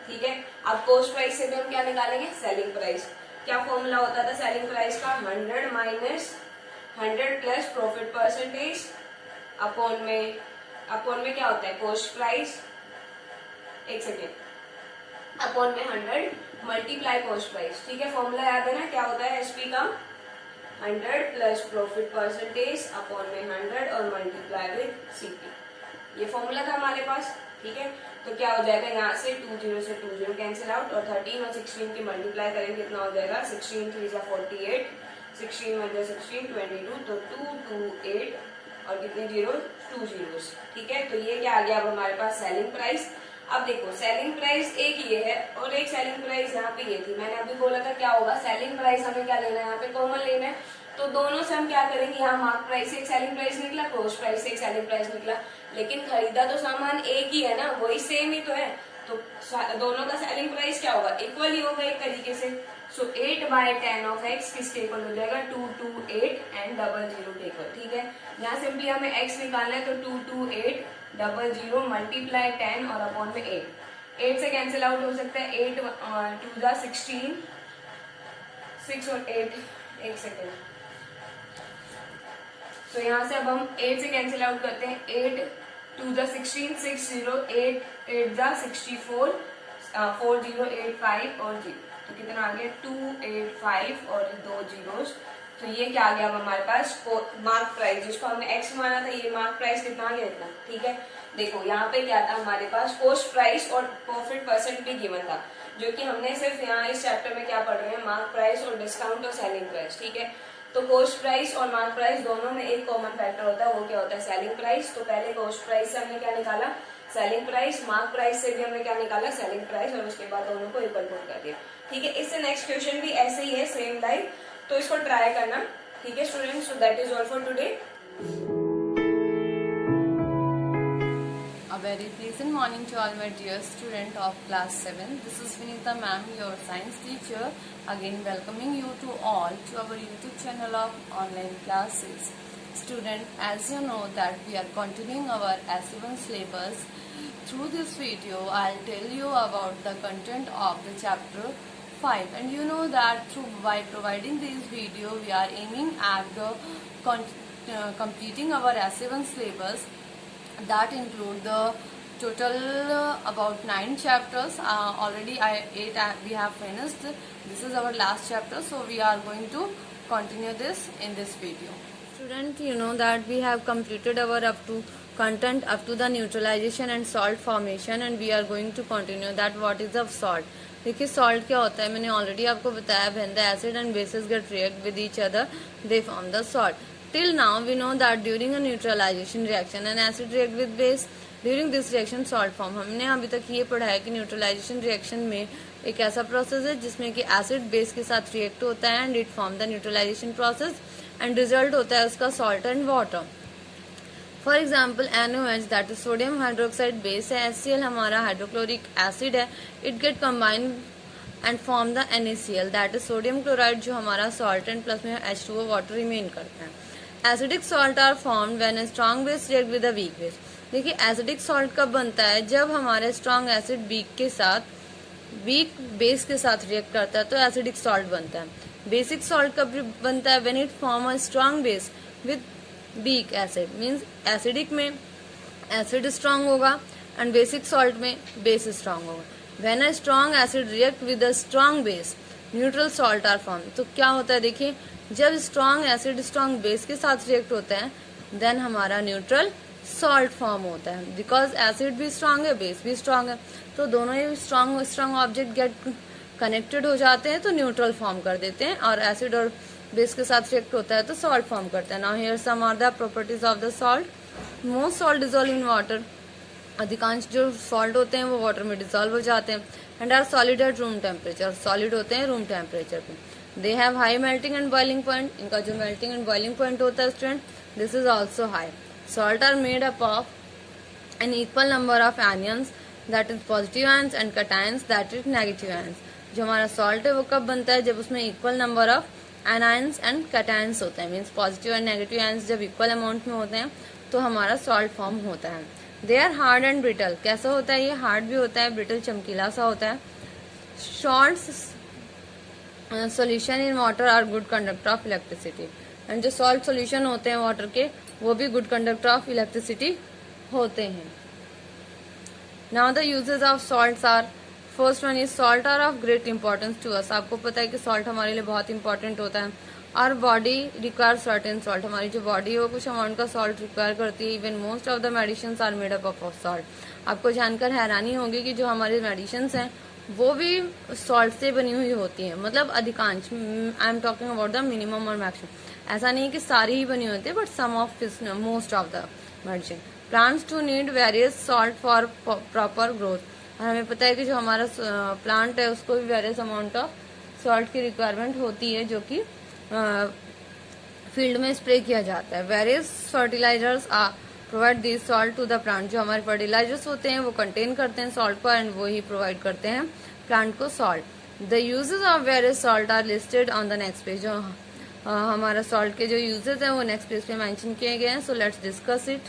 ठीक है, अब कॉस्ट प्राइस से भी हम क्या निकालेंगे, सेलिंग प्राइस। क्या फॉर्मूला होता था सेलिंग प्राइस का, 100 minus 100 plus profit percentage upon में क्या होता है कॉस्ट प्राइस, एक सेकेंड, अपॉन में 100 मल्टीप्लाई कॉस्ट प्राइस। ठीक है, फॉर्मूला याद है ना, क्या होता है एसपी का, 100 प्लस प्रॉफिट परसेंटेज अपॉन में 100 और मल्टीप्लाई विद सीपी, ये फॉर्मूला था हमारे पास। ठीक है, तो क्या हो जाएगा, यहाँ से 20 से 20 कैंसिल आउट और 13 और 16 की मल्टीप्लाई करेंगे कितना हो जाएगा, 16 3 जा 48, 16 1 जा 16 22, तो 228 और कितने जीरो, 2 जीरोस। ठीक है, तो ये क्या आ गया अब हमारे पास सेलिंग प्राइस। अब देखो सेलिंग प्राइस एक ये है और एक सेलिंग प्राइस यहाँ पे ये थी। मैंने अभी बोला था क्या होगा, सेलिंग प्राइस हमें क्या लेना है, यहाँ पे कॉमन लेना है, तो दोनों से हम क्या करेंगे, यहाँ मार्क प्राइस से एक सेलिंग प्राइस निकला, कॉस्ट प्राइस से एक सेलिंग प्राइस निकला, लेकिन खरीदा तो सामान एक ही है ना, वही सेम ही तो है, तो दोनों का सेलिंग प्राइस क्या होगा, इक्वल ही होगा एक तरीके से। सो 8/10 ऑफ x किसके इक्वल हो जाएगा, 228 एंड 00 के इक्वल। ठीक है, यहाँ सिंपली हमें x निकालना है, तो 228 00 मल्टीप्लाई 10 और अपॉन में 8 से कैंसिल आउट हो सकता है, 8 2 जा 16, 6 और 8, एक सेकेंड, तो यहाँ से अब हम 8 से कैंसिल आउट करते हैं, 8 2 जा 16, 6 0 8 8 जा 64, 4 0 8 5 और 0, तो कितना आ गया 285 और 2 जीरोस। तो ये क्या आ गया अब हमारे पास मार्क प्राइस, जिसको हमने एक्स माना था, ये मार्क प्राइस कितना आ गया इतना। ठीक है, देखो यहाँ पे क्या था हमारे पास, कॉस्ट प्राइस और प्रॉफिट परसेंट भी गिवन था, जो कि हमने सिर्फ यहाँ इस चैप्टर में क्या पढ़ रहे हैं, मार्क प्राइस और डिस्काउंट और सेलिंग प्राइस। ठीक है, तो कॉस्ट प्राइस और मार्क प्राइस दोनों में एक कॉमन फैक्टर होता है, वो क्या होता है, सेलिंग प्राइस। तो पहले कॉस्ट प्राइस से हमने क्या निकाला, सेलिंग प्राइस, मार्क प्राइस से भी हमने क्या निकाला, सेलिंग प्राइस, और उसके बाद दोनों को इक्वल पुट कर दिया। ठीक है, इससे नेक्स्ट क्वेश्चन भी ऐसे ही है, सेम लाइक, तो इसको ट्राई करना। ठीक है students, so that is all for today. A very pleasant morning to all my dear student of class 7. This is Vinita ma'am, your science teacher, again welcoming you to all to our YouTube channel of online classes. Student, as you know that we are continuing our S1 syllabus. Through this video, I'll tell you about the content of the chapter 5, and you know that by providing this video, we are aiming at the completing our S7 syllabus. That include the total about 9 chapters. Already 8 we have finished. This is our last chapter, so we are going to continue this in this video. Student, you know that we have completed our content up to the neutralization and salt formation, and we are going to continue that. What is the salt? देखिए salt क्या होता है, मैंने already आपको बताया, when the acid and bases get react with each other, they form the salt. Till now we know that during a neutralization reaction an acid react with base, during this reaction salt form. हमने अभी तक ये पढ़ा है कि neutralisation reaction में एक ऐसा प्रोसेस है जिसमें कि एसिड बेस के साथ रिएक्ट होता है and it form the neutralisation process and result होता है उसका salt and water. For example NaOH that is sodium hydroxide base है, HCl हमारा हाइड्रोक्लोरिक एसिड है, it get combine and form the NaCl that is sodium chloride जो हमारा salt and plus में H2O water remain करता है। Acidic salt are formed when a strong base react with a weak base. देखिए acidic salt कब बनता है, जब हमारे स्ट्रॉन्ग एसिड वीक बेस के साथ रिएक्ट करता है तो एसिडिक सॉल्ट बनता है। बेसिक सॉल्ट कब बनता है, when it form a strong base with weak acid, means acidic में एसिड स्ट्रॉन्ग होगा एंड बेसिक सॉल्ट में बेस स्ट्रॉन्ग होगा। When a strong acid react with a strong base neutral salt are form. तो क्या होता है, देखिए जब स्ट्रॉन्ग एसिड स्ट्रॉन्ग बेस के साथ रिएक्ट होता है देन हमारा न्यूट्रल सॉल्ट फॉर्म होता है, बिकॉज एसिड भी स्ट्रॉन्ग है बेस भी स्ट्रॉन्ग है, तो दोनों ही स्ट्रॉन्ग ऑब्जेक्ट गेट कनेक्टेड हो जाते हैं तो न्यूट्रल फॉर्म कर देते हैं, और एसिड और बेस के साथ रिएक्ट होता है तो सॉल्ट फॉर्म करता है। Now here some are the properties of the salt. Most salt dissolve in water, अधिकांश जो सॉल्ट होते हैं वो वाटर में डिजोल्व हो जाते हैं, and are solid at room temperature, solid होते हैं रूम टेम्परेचर पे। They have high melting and boiling point, इनका जो मेल्टिंग एंड बॉइलिंग पॉइंट होता है student this is also high. Salt are made up of an equal number of ions that is positive ions and cations that is negative ions. जो हमारा salt है वो कब बनता है, जब उसमें equal number of anions and cations होते हैं, means positive and negative ions जब इक्वल अमाउंट में होते हैं तो हमारा सॉल्ट फॉर्म होता है। They are hard and brittle, कैसा होता है ये, हार्ड भी होता है, ब्रिटल चमकीला सा होता है। Salts solution in water are good conductor of electricity, and जो सॉल्ट सोल्यूशन होते हैं वाटर के वो भी गुड कंडक्टर ऑफ इलेक्ट्रिसिटी होते हैं। Now the uses of salts are, first one is salt are of great importance to us, आपको पता है कि सॉल्ट हमारे लिए बहुत इंपॉर्टेंट होता है। Our body require certain salt, हमारी जो बॉडी है वो कुछ अमाउंट का सॉल्ट रिक्वायर करती है। Even most of the medicine are made up of salt, आपको जानकर हैरानी होगी कि जो हमारी मेडिसिन हैं वो भी सॉल्ट से बनी हुई होती है, मतलब अधिकांश, I am talking about the minimum और मैक्सिमम, ऐसा नहीं कि सारी ही बनी होती है, but some of most of the medicine. Plants too need various salt for proper growth, और हमें पता है कि जो हमारा प्लांट है उसको भी वेरियस अमाउंट ऑफ सॉल्ट की रिक्वायरमेंट होती है जो कि फील्ड में स्प्रे किया जाता है। Various fertilisers provide this salt to the plant, जो हमारे फर्टिलाइजर्स होते हैं वो कंटेन करते हैं सॉल्ट को एंड वो ही प्रोवाइड करते हैं प्लांट को salt. The uses of various salt are listed on the next page, जो हमारा सॉल्ट के जो यूजेस हैं वो नेक्स्ट पेज पे मेंशन किए गए हैं। So let's discuss it.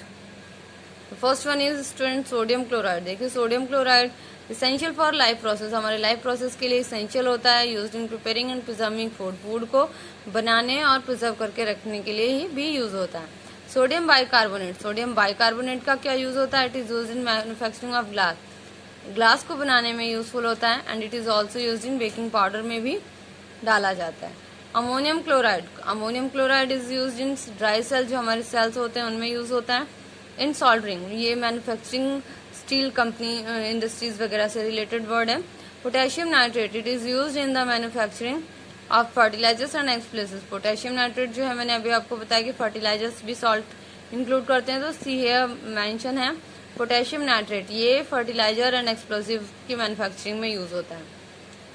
First one is student sodium chloride. देखिए sodium chloride essential for life process, हमारे लाइफ प्रोसेस के लिए इसेंशियल होता है। Used in preparing and preserving food, food को बनाने और प्रिजर्व करके रखने के लिए ही भी यूज होता है। सोडियम बाइकार्बोनेट, सोडियम बाइकार्बोनेट का क्या यूज होता है, it is use in manufacturing of glass, glass को बनाने में यूजफुल होता है and it is also use in baking powder में भी डाला जाता है। Ammonium chloride, ammonium chloride is use in dry cell, जो हमारे सेल्स होते हैं उनमें यूज होता है। इन सोल्डरिंग, ये मैन्युफैक्चरिंग स्टील कंपनी इंडस्ट्रीज वगैरह से रिलेटेड वर्ड है। Potassium nitrate, it is use in the manufacturing of fertilisers and explosives. Potassium nitrate जो है, मैंने अभी आपको बताया कि फर्टिलाइजर्स भी सॉल्ट इंक्लूड करते हैं, तो सी है मेंशन है पोटेशियम नाइट्रेट, ये फर्टिलाइजर एंड एक्सप्लोसिव की मैन्युफैक्चरिंग में यूज होता है।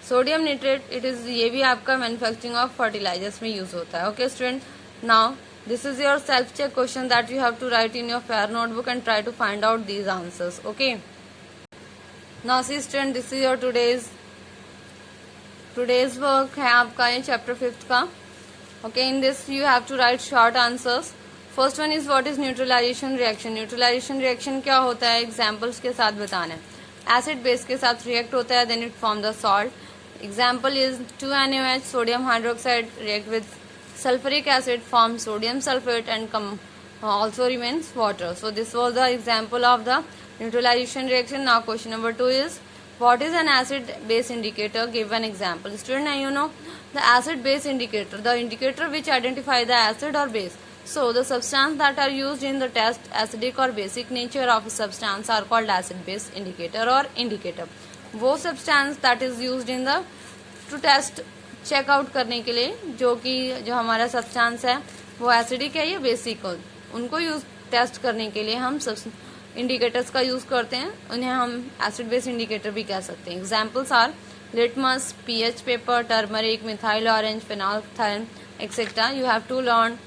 सोडियम नाइट्रेट, इट इज, ये भी आपका मैन्युफैक्चरिंग ऑफ फर्टिलाइजर्स में यूज होता है। Okay student, now this is your self check question that you have to write in your fair notebook and try to find out these answers. Okay, now see student, this is your today's work है आपका ये chapter 5th का। Okay, in this you have to write short answers. First one is what is neutralization reaction. Neutralization reaction क्या होता है, examples के साथ बताना है। acid base के साथ react होता है, then it form the salt. Example is 2NaOH, sodium hydroxide react with sulfuric acid, forms sodium sulfate and also remains water. So this was the example of the neutralization reaction. Now question number 2 is what is an acid base indicator? Give an example. Student, you know the acid base indicator, the indicator which identify the acid or base. So the substance that are used in the test acidic or basic nature of a substance are called acid base indicator or indicator. वो substance that is used in the to test checkout करने के लिए, जो कि जो हमारा substance है वो एसिडिक है या बेसिक हो, उनको यूज टेस्ट करने के लिए हम सब इंडिकेटर्स का यूज करते हैं, उन्हें हम एसिड बेस इंडिकेटर भी कह सकते हैं। Examples are litmus, pH paper, turmeric, methyl orange, phenolphthalein etcetera. You have to learn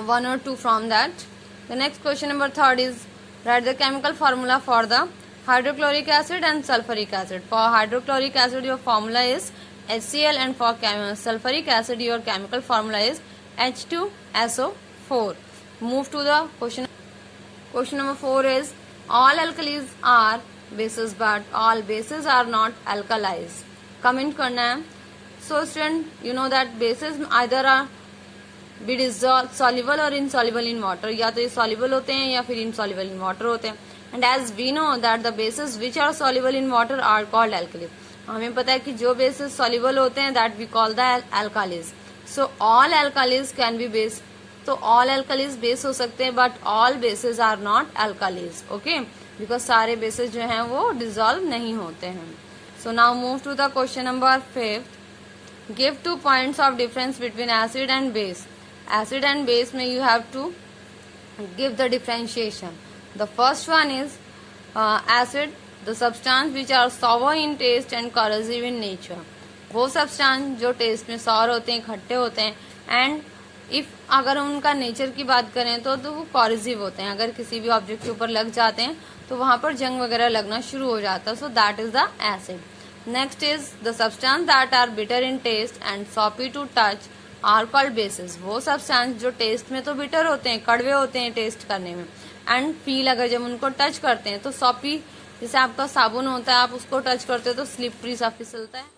one or two from that. The next question number 3 is write the chemical formula for the hydrochloric acid and sulfuric acid. For hydrochloric acid your formula is HCl and for sulfuric acid your chemical formula is H2SO4. Move to the question. Question number 4 is all alkalis are bases but all bases are not alkalis. Comment करना है. So student, you know that bases either are be dissolved soluble or insoluble in water, या तो ये soluble होते हैं या फिर insoluble in water होते हैं. And as we know that the bases which are soluble in water are called alkalis. हमें पता है कि जो bases soluble होते हैं that we call the alkalis. So all alkalis can be base. तो all alkalis base हो सकते हैं but all bases are not alkalis. Okay, because सारे bases जो हैं वो dissolve नहीं होते हैं. So now move to the question number 5. Give 2 points of difference between acid and base. Acid and base में you have to give the differentiation. The first one is acid, the substance which are sour in taste and corrosive in nature. वो substance जो taste में sour होते हैं, खट्टे होते हैं, and if अगर उनका नेचर की बात करें तो वो corrosive होते हैं. अगर किसी भी ऑब्जेक्ट के ऊपर लग जाते हैं तो वहाँ पर जंग वगैरह लगना शुरू हो जाता है. So that is the acid. Next is the substance that are bitter in taste and soapy to touch are called bases. वो सब्सटेंस जो टेस्ट में तो बिटर होते हैं, कड़वे होते हैं टेस्ट करने में, एंड फील अगर जब उनको टच करते हैं तो सॉपी, जैसे आपका साबुन होता है आप उसको टच करते हो तो स्लिपरी सा फिसलता है।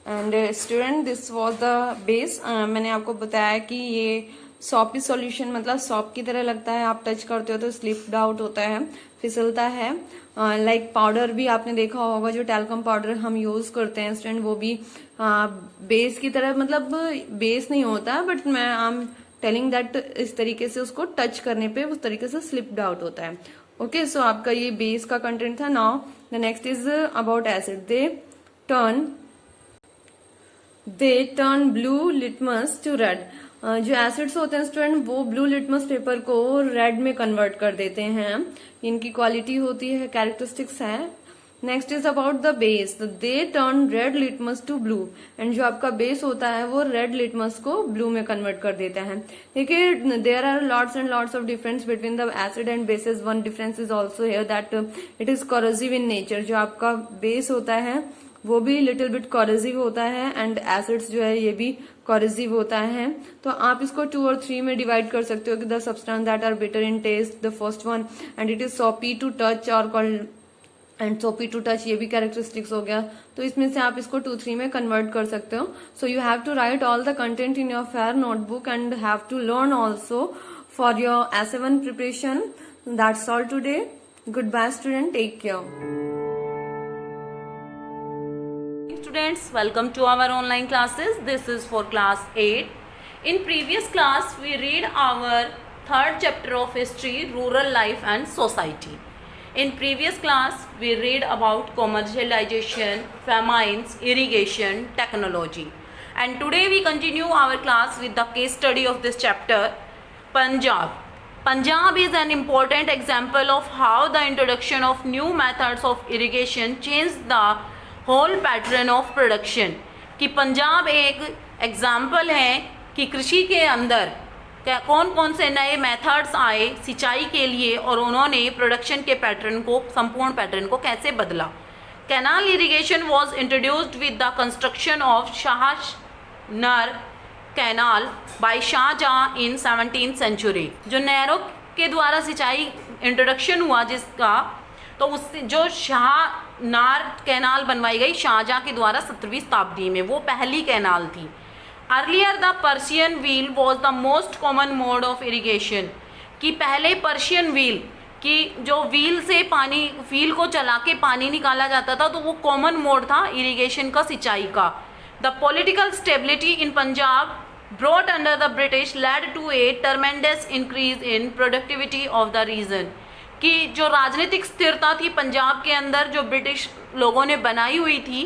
And student this was the base. मैंने आपको बताया कि ये सॉपी सॉल्यूशन मतलब सॉप की तरह लगता है, आप टच करते हो तो स्लिप्ड आउट होता है, फिसलता है। लाइक पाउडर भी आपने देखा होगा, जो टैल्कम पाउडर हम यूज करते हैं स्टूडेंट, वो भी बेस की तरह, मतलब बेस नहीं होता, बट मैं आई एम टेलिंग दैट इस तरीके से उसको टच करने पे उस तरीके से स्लिप्ड आउट होता है। ओके, सो आपका ये बेस का कंटेंट था। Now the next is about acid. They turn blue litmus to red. जो एसिड्स होते हैं स्टूडेंट वो ब्लू लिटमस पेपर को रेड में कन्वर्ट कर देते हैं। इनकी क्वालिटी होती है, कैरेक्टरिस्टिक्स है। Next is about the base. They turn red litmus to blue. And जो आपका बेस होता है वो रेड लिटमस को ब्लू में कन्वर्ट कर देता है। देखिए, there are lots and lots of difference between the acid and bases. One difference is also here that it is corrosive in nature. जो आपका बेस होता है वो भी लिटिल बिट कॉरोसिव होता है, एंड एसिड्स जो है ये भी कॉरोसिव होता है। तो आप इसको 2 और 3 में डिवाइड कर सकते हो कि the substance that are bitter in taste, the first one, and it is soapy to touch are called and soapy to touch, ये भी कैरेक्टरिस्टिक्स हो गया। तो इसमें से आप इसको 2-3 में कन्वर्ट कर सकते हो। So you have to write all the content in your fair notebook and have to learn also for your SA1 preparation. That's all today. Goodbye student, take care. Students, welcome to our online classes. This is for class 8. In previous class we read our third chapter of history, rural life and society. In previous class we read about commercialization, famines, irrigation, technology, and today we continue our class with the case study of this chapter, Punjab. Punjab is an important example of how the introduction of new methods of irrigation changed the whole pattern of production. कि पंजाब एक example है कि कृषि के अंदर कौन कौन से नए मेथड्स आए सिंचाई के लिए और उन्होंने प्रोडक्शन के पैटर्न को, संपूर्ण पैटर्न को कैसे बदला। Canal irrigation was introduced with the construction of Shah Nahar canal by Shah Jahan in 17th century. जो नहरों के द्वारा सिंचाई इंट्रोडक्शन हुआ जिसका, तो उससे जो शाहनार कैनाल बनवाई गई शाहजहां के द्वारा 17वीं शताब्दी में, वो पहली कैनाल थी। Earlier the Persian wheel was the most common mode of irrigation. कि पहले पर्शियन व्हील कि जो व्हील से पानी, व्हील को चला के पानी निकाला जाता था, तो वो कॉमन मोड था इरिगेशन का, सिंचाई का। The political stability in Punjab brought under the British led to a tremendous increase in productivity of the region। कि जो राजनीतिक स्थिरता थी पंजाब के अंदर जो ब्रिटिश लोगों ने बनाई हुई थी,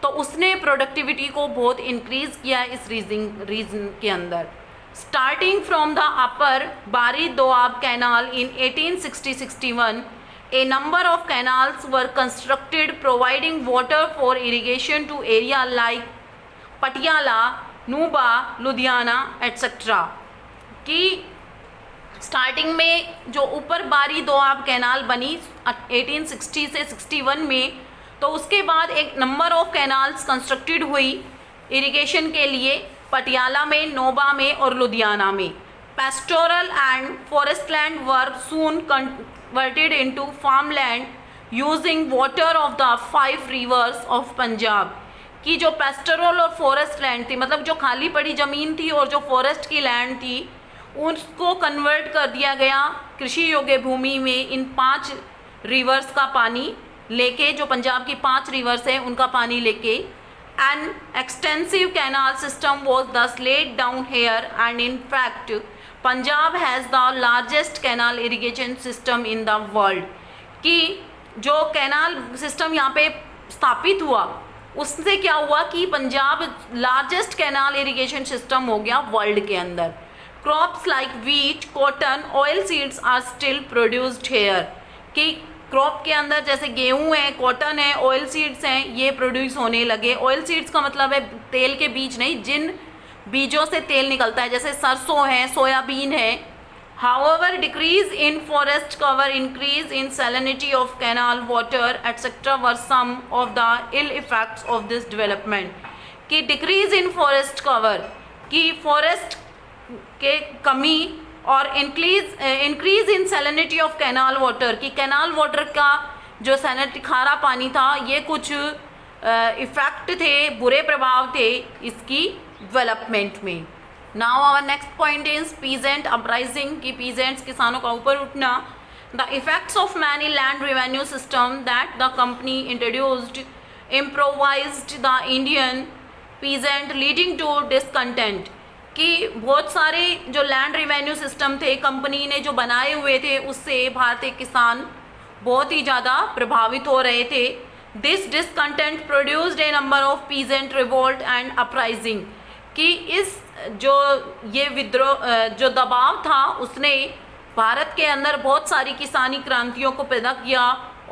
तो उसने प्रोडक्टिविटी को बहुत इंक्रीज किया इस रीजन के अंदर। स्टार्टिंग फ्रॉम द अपर बारी Doab canal in 1860-61 a number of canals were constructed providing water for irrigation to area like Patiala, Nuba, Ludhiana etcetera. कि स्टार्टिंग में जो ऊपर बारी दोआब कैनाल बनी 1860 से 61 में, तो उसके बाद एक नंबर ऑफ कैनाल्स कंस्ट्रक्टेड हुई इरिगेशन के लिए पटियाला में, नोबा में और लुधियाना में। Pastoral and forest land were soon converted into farm land using water of the 5 rivers of Punjab. कि जो पेस्टोरल और फॉरेस्ट लैंड थी, मतलब जो खाली पड़ी ज़मीन थी और जो फॉरेस्ट की लैंड थी, उसको कन्वर्ट कर दिया गया कृषि योग्य भूमि में इन 5 रिवर्स का पानी लेके, जो पंजाब की 5 रिवर्स हैं उनका पानी लेके। An extensive canal system was thus laid down here and in fact Punjab has the largest canal irrigation system in the world. कि जो कैनाल सिस्टम यहाँ पे स्थापित हुआ उससे क्या हुआ कि Punjab largest canal irrigation system हो गया वर्ल्ड के अंदर। Crops like wheat, cotton, oil seeds are still produced here. कि क्रॉप के अंदर जैसे गेहूं है, कॉटन है, ऑयल सीड्स हैं, ये प्रोड्यूस होने लगे। ऑयल सीड्स का मतलब है तेल के बीज नहीं, जिन बीजों से तेल निकलता है, जैसे सरसों है, सोयाबीन है, However, decrease in forest cover, increase in salinity of canal water, etc. were some of the ill effects of this development. कि decrease in forest cover, कि forest के कमी और increase in salinity of canal water, कि canal water का जो salinity खारा पानी था, ये कुछ इफ़ेक्ट थे, बुरे प्रभाव थे इसकी डेवलपमेंट में. Now our next point is peasant uprising, कि पीजेंट्स किसानों का ऊपर उठना. The effects of many land revenue system that the company introduced improvised the Indian peasant leading to discontent, कि बहुत सारे जो लैंड रेवेन्यू सिस्टम थे कंपनी ने जो बनाए हुए थे उससे भारतीय किसान बहुत ही ज़्यादा प्रभावित हो रहे थे. This discontent produced a number of peasant revolt and uprising, कि इस जो ये विद्रोह जो दबाव था उसने भारत के अंदर बहुत सारी किसानी क्रांतियों को पैदा किया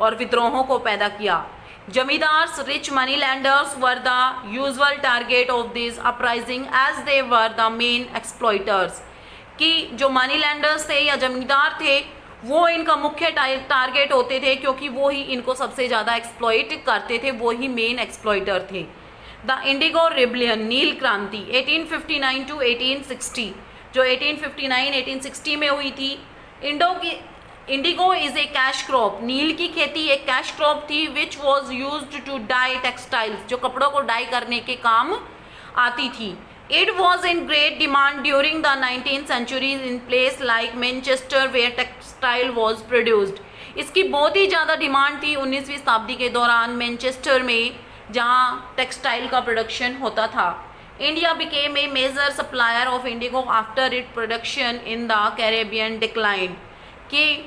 और विद्रोहों को पैदा किया. Zamindars rich money lenders were the usual target of this uprising as they were the main exploiters, कि जो मनी लैंडर्स थे या जमींदार थे वो इनका मुख्य टारगेट होते थे, क्योंकि वो ही इनको सबसे ज़्यादा एक्सप्लॉइट करते थे, वो ही मेन एक्सप्लॉइटर थे. द इंडिगो रिबलियन, नील क्रांति 1859 to 1860, जो 1859-1860 में हुई थी. Indigo is a cash crop, नील की खेती एक कैश क्रॉप थी which was used to dye textiles, जो कपड़ों को डाई करने के काम आती थी. It was in great demand during the 19th century in place like Manchester where textile was produced. इसकी बहुत ही ज़्यादा डिमांड थी 19वीं शताब्दी के दौरान मैनचेस्टर में, जहाँ टेक्सटाइल का प्रोडक्शन होता था. India became a major supplier of indigo after it production in the Caribbean decline, कि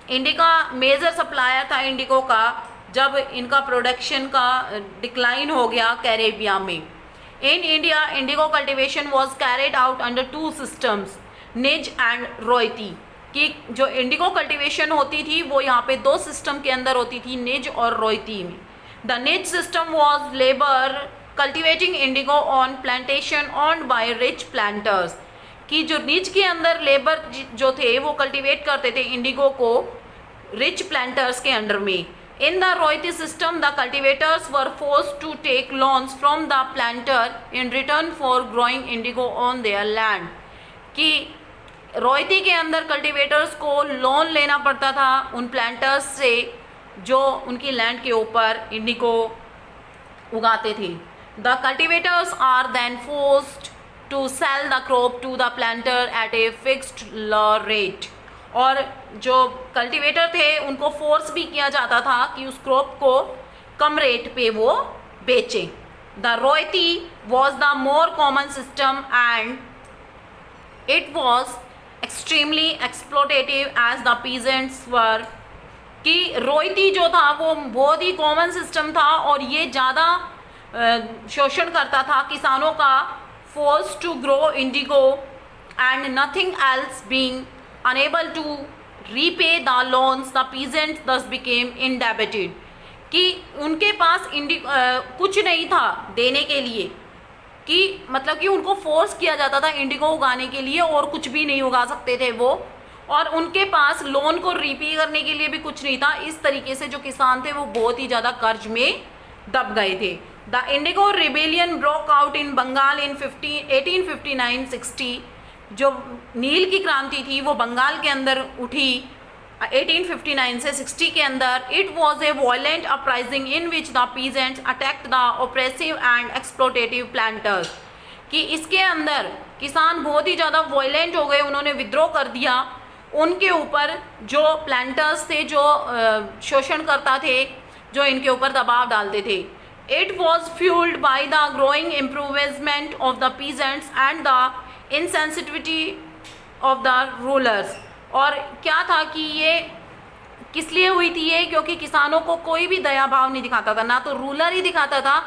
इंडिया मेजर सप्लायर था इंडिगो का जब इनका प्रोडक्शन का डिक्लाइन हो गया कैरेबिया में. In India Indigo cultivation was carried out under 2 systems, निज एंड रोयती, कि जो इंडिगो कल्टिवेशन होती थी वो यहाँ पे 2 सिस्टम के अंदर होती थी, निज और रोयती में. The niche system was labor cultivating indigo on plantation owned by rich planters, कि जो निज के अंदर लेबर जो थे वो कल्टिवेट करते थे इंडिगो को रिच प्लांटर्स के अंडर में. In the royalty system, the cultivators were forced to take loans from the planter in return for growing indigo on their land, कि रॉयती के अंदर कल्टिवेटर्स को लोन लेना पड़ता था उन प्लांटर्स से जो उनकी लैंड के ऊपर इंडिगो उगाते थे. The cultivators are then forced to sell the crop to the planter at a fixed low rate, और जो कल्टिवेटर थे उनको फोर्स भी किया जाता था कि उस क्रॉप को कम रेट पे वो बेचें. The ryoti was the more common system and it was extremely exploitative as the peasants were, कि रोयती जो था वो बहुत ही कॉमन सिस्टम था और ये ज़्यादा शोषण करता था किसानों का. Force to grow indigo and nothing else being unable to repay the loans, the peasants thus became indebted, कि उनके पास कुछ नहीं था देने के लिए, कि मतलब कि उनको फोर्स किया जाता था इंडिगो उगाने के लिए और कुछ भी नहीं उगा सकते थे वो, और उनके पास लोन को रीपे करने के लिए भी कुछ नहीं था. इस तरीके से जो किसान थे वो बहुत ही ज़्यादा कर्ज में दब गए थे. The indigo rebellion broke out in Bengal in 1859-60, जो नील की क्रांति थी वो बंगाल के अंदर उठी 1859 से 60 के अंदर. It was a violent uprising in which the peasants attacked the oppressive and exploitative planters, कि इसके अंदर किसान बहुत ही ज़्यादा वॉयलेंट हो गए, उन्होंने विद्रोह कर दिया उनके ऊपर जो प्लांटर्स थे, जो शोषण करता थे, जो इनके ऊपर दबाव डालते थे. It was fuelled by the growing improvement of the peasants and the insensitivity of the rulers. और क्या था कि ये किस लिए हुई थी ये, क्योंकि किसानों को कोई भी दया भाव नहीं दिखाता था, ना तो रूलर ही दिखाता था,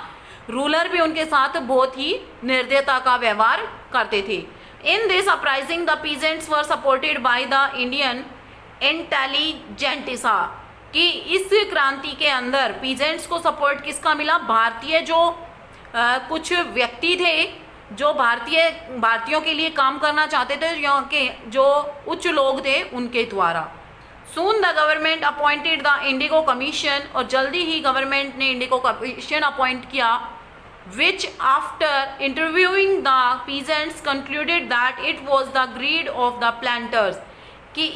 रूलर भी उनके साथ बहुत ही निर्दयता का व्यवहार करते थे. In this uprising the peasants were supported by the Indian intelligentsia, कि इस क्रांति के अंदर पीजेंट्स को सपोर्ट किसका मिला, भारतीय जो कुछ व्यक्ति थे जो भारतीयों के लिए काम करना चाहते थे, यहाँ के जो उच्च लोग थे उनके द्वारा। Soon the government appointed the indigo commission, और जल्दी ही गवर्नमेंट ने इंडिगो कमीशन अपॉइंट किया, which after interviewing the peasants concluded that it was the greed of the planters, कि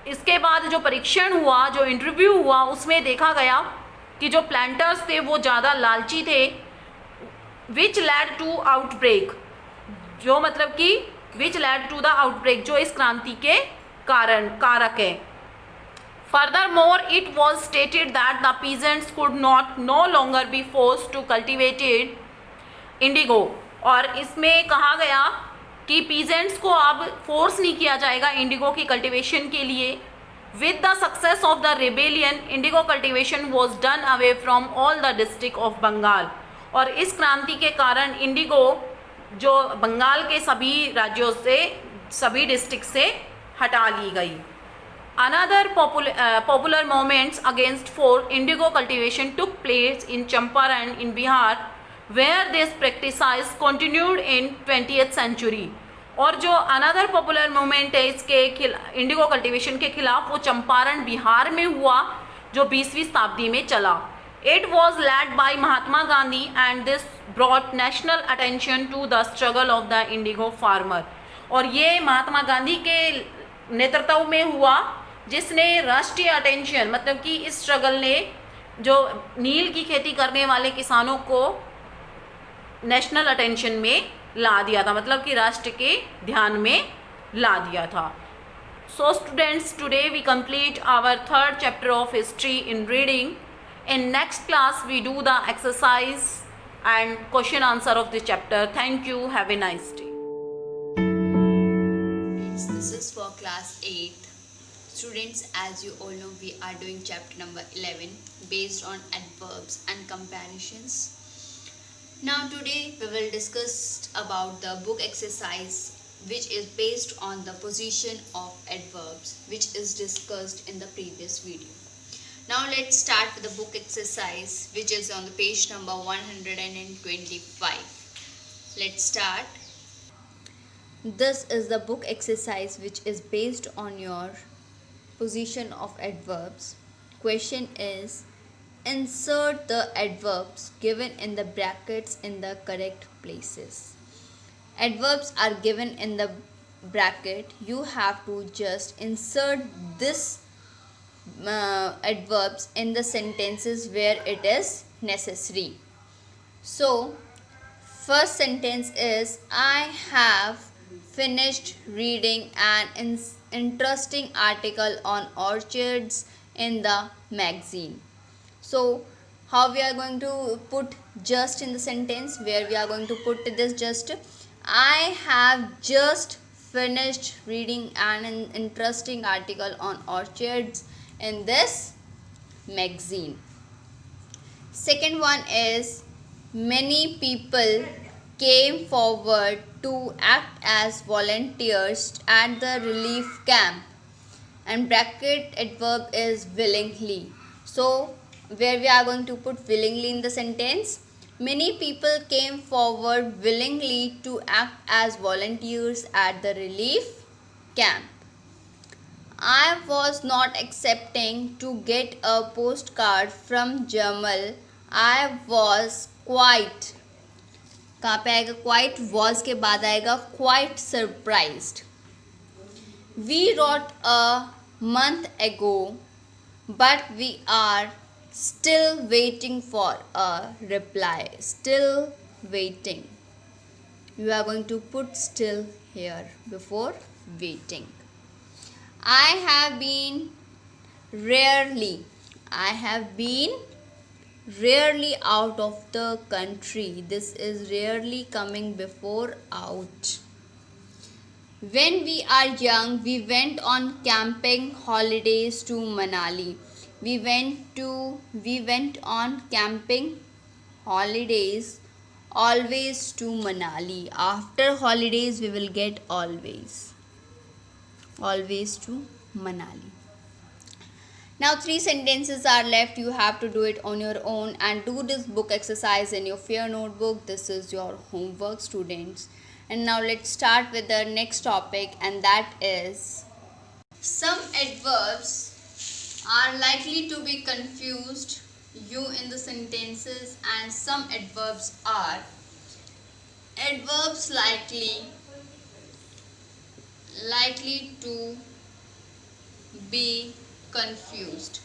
इसके बाद जो परीक्षण हुआ, जो इंटरव्यू हुआ, उसमें देखा गया कि जो प्लांटर्स थे वो ज़्यादा लालची थे, विच लैड टू आउटब्रेक, जो मतलब कि विच लैड टू द आउटब्रेक, जो इस क्रांति के कारक है। Furthermore, it was stated that the peasants could no longer be forced to cultivate indigo, और इसमें कहा गया कि पीजेंट्स को अब फोर्स नहीं किया जाएगा इंडिगो की कल्टीवेशन के लिए। With the success of the rebellion, indigo cultivation was done away from all the district of Bengal, और इस क्रांति के कारण इंडिगो जो बंगाल के सभी राज्यों से, सभी डिस्ट्रिक्ट से हटा ली गई। Another popular movements against for indigo cultivation took place in Champaran in Bihar, where this practice continued in 20th century. और जो अनदर पॉपुलर मूवमेंट है इसके इंडिगो कल्टीवेशन के खिलाफ, वो चंपारण बिहार में हुआ, जो 20वीं शताब्दी में चला। It was led by Mahatma Gandhi and this brought national attention to the struggle of the indigo farmer. और ये महात्मा गांधी के नेतृत्व में हुआ, जिसने राष्ट्रीय अटेंशन, मतलब कि इस स्ट्रगल ने जो नील की खेती करने वाले किसानों को नेशनल अटेंशन में ला दिया था, मतलब कि राष्ट्र के ध्यान में ला दिया था। So students, today we complete our third chapter of history in reading. In next class we do the exercise and question answer of the chapter. Thank you. Have a nice day. This is for class 8. Students, as you all know, we are doing chapter number 11 based on adverbs and comparisons. Now today we will discuss about the book exercise which is based on the position of adverbs, which is discussed in the previous video. Now let's start with the book exercise which is on the page number 125. Let's start. This is the book exercise which is based on your position of adverbs. Question is, insert the adverbs given in the brackets in the correct places. Adverbs are given in the bracket. You have to just insert this adverbs in the sentences where it is necessary. So first sentence is, I have finished reading an interesting article on orchids in the magazine. So how we are going to put just in the sentence, where we are going to put this just, I have just finished reading an interesting article on orchids in this magazine. Second one is, many people came forward to act as volunteers at the relief camp, and bracket adverb is willingly. So where we are going to put willingly in the sentence, many people came forward willingly to act as volunteers at the relief camp. I was not expecting to get a postcard from Jamal. I was quite, कहाँ पे आएगा quite, was के बाद आएगा quite surprised. We wrote a month ago, but we are still waiting for a reply. Still waiting. You are going to put still here before waiting. I have been rarely out of the country. This is rarely coming before out. When we are young, we went on camping holidays to Manali. We went on camping holidays always to Manali. After holidays we will get always to Manali. Now 3 sentences are left. You have to do it on your own and do this book exercise in your fair notebook. This is your homework, students. And now let's start with the next topic, and that is some adverbs are likely to be confused you in the sentences, and some adverbs are adverbs likely to be confused.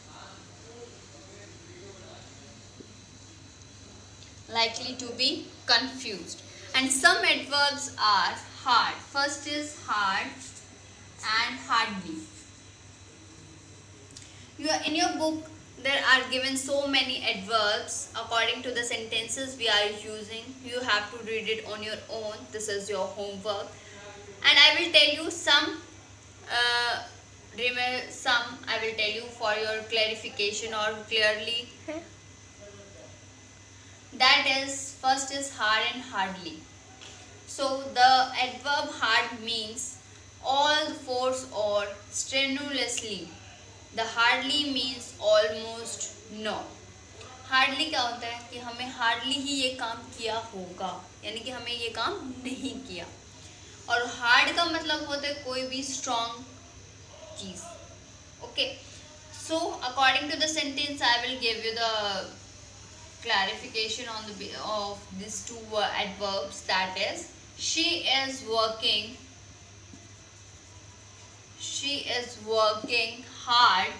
Likely to be confused. And some adverbs are hard. First is hard and hardly. In your book there are given so many adverbs according to the sentences we are using. You have to read it on your own. This is your homework. And I will tell you some I will tell you for your clarification or clearly. That is, first is hard and hardly. So the adverb hard means all force or strenuously. The hardly means almost no. Hardly क्या होता है कि हमें hardly ही ये काम किया होगा, यानी कि हमें ये काम नहीं किया. और हार्ड का मतलब होता है कोई भी स्ट्रॉन्ग चीज. Okay, so according to the sentence I will give you the clarification on the of these two adverbs. That is, she is working hard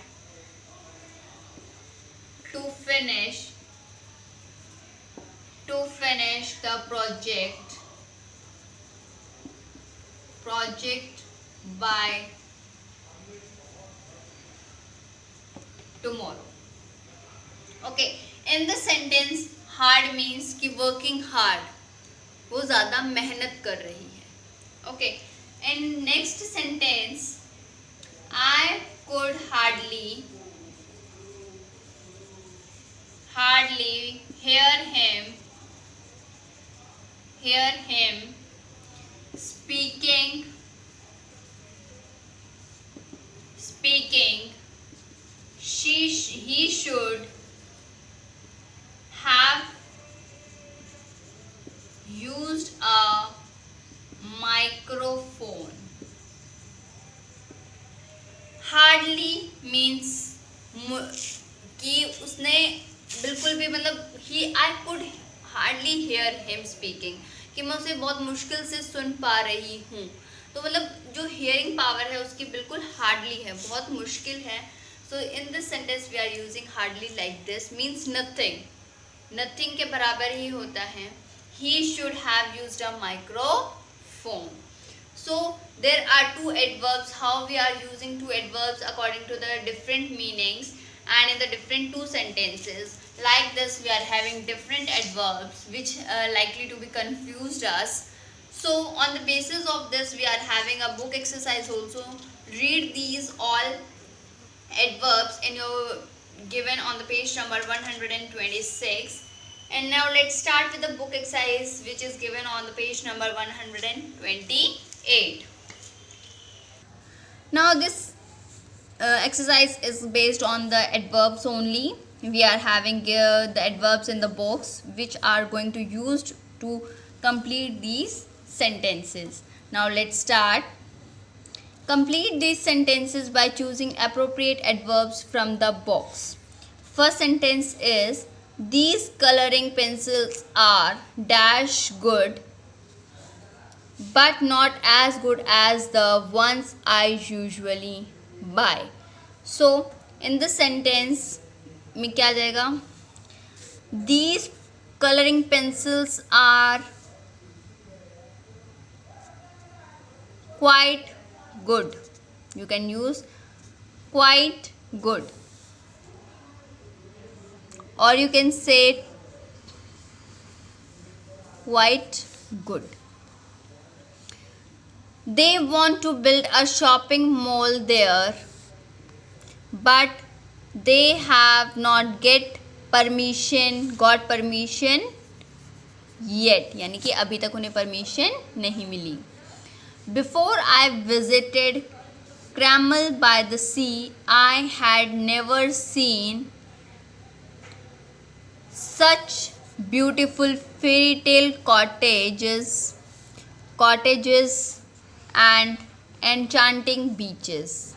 to finish the project by tomorrow. Okay, in the sentence hard means कि working hard, वो ज़्यादा मेहनत कर रही है. Okay, in next sentence I could hardly hear him speaking. He should have used a microphone. Hardly means कि उसने बिल्कुल भी मतलब I could hardly hear him speaking, कि मैं उसे बहुत मुश्किल से सुन पा रही हूँ. तो मतलब जो hearing power है उसकी बिल्कुल hardly है, बहुत मुश्किल है. So in this sentence we are using hardly like this, means nothing. Nothing के बराबर ही होता है. He should have used a microphone. So there are two adverbs. How we are using two adverbs according to the different meanings and in the different two sentences. Like this we are having different adverbs which likely to be confused us. So on the basis of this we are having a book exercise also. Read these all adverbs in your given on the page number 126. And now let's start with the book exercise which is given on the page number 128. Now this exercise is based on the adverbs only. We are having the adverbs in the box which are going to used to complete these sentences. Now let's start. Complete these sentences by choosing appropriate adverbs from the box. First sentence is, these coloring pencils are dash good but not as good as the ones I usually buy. So in this sentence में क्या जाएगा? These coloring pencils are quite good. You can use quite good, or you can say quite good. They want to build a shopping mall there, but they have not got permission yet. यानी कि अभी तक उन्हें permission नहीं मिली. Before I visited Cramel by the sea. I had never seen such beautiful fairy tale cottages and enchanting beaches.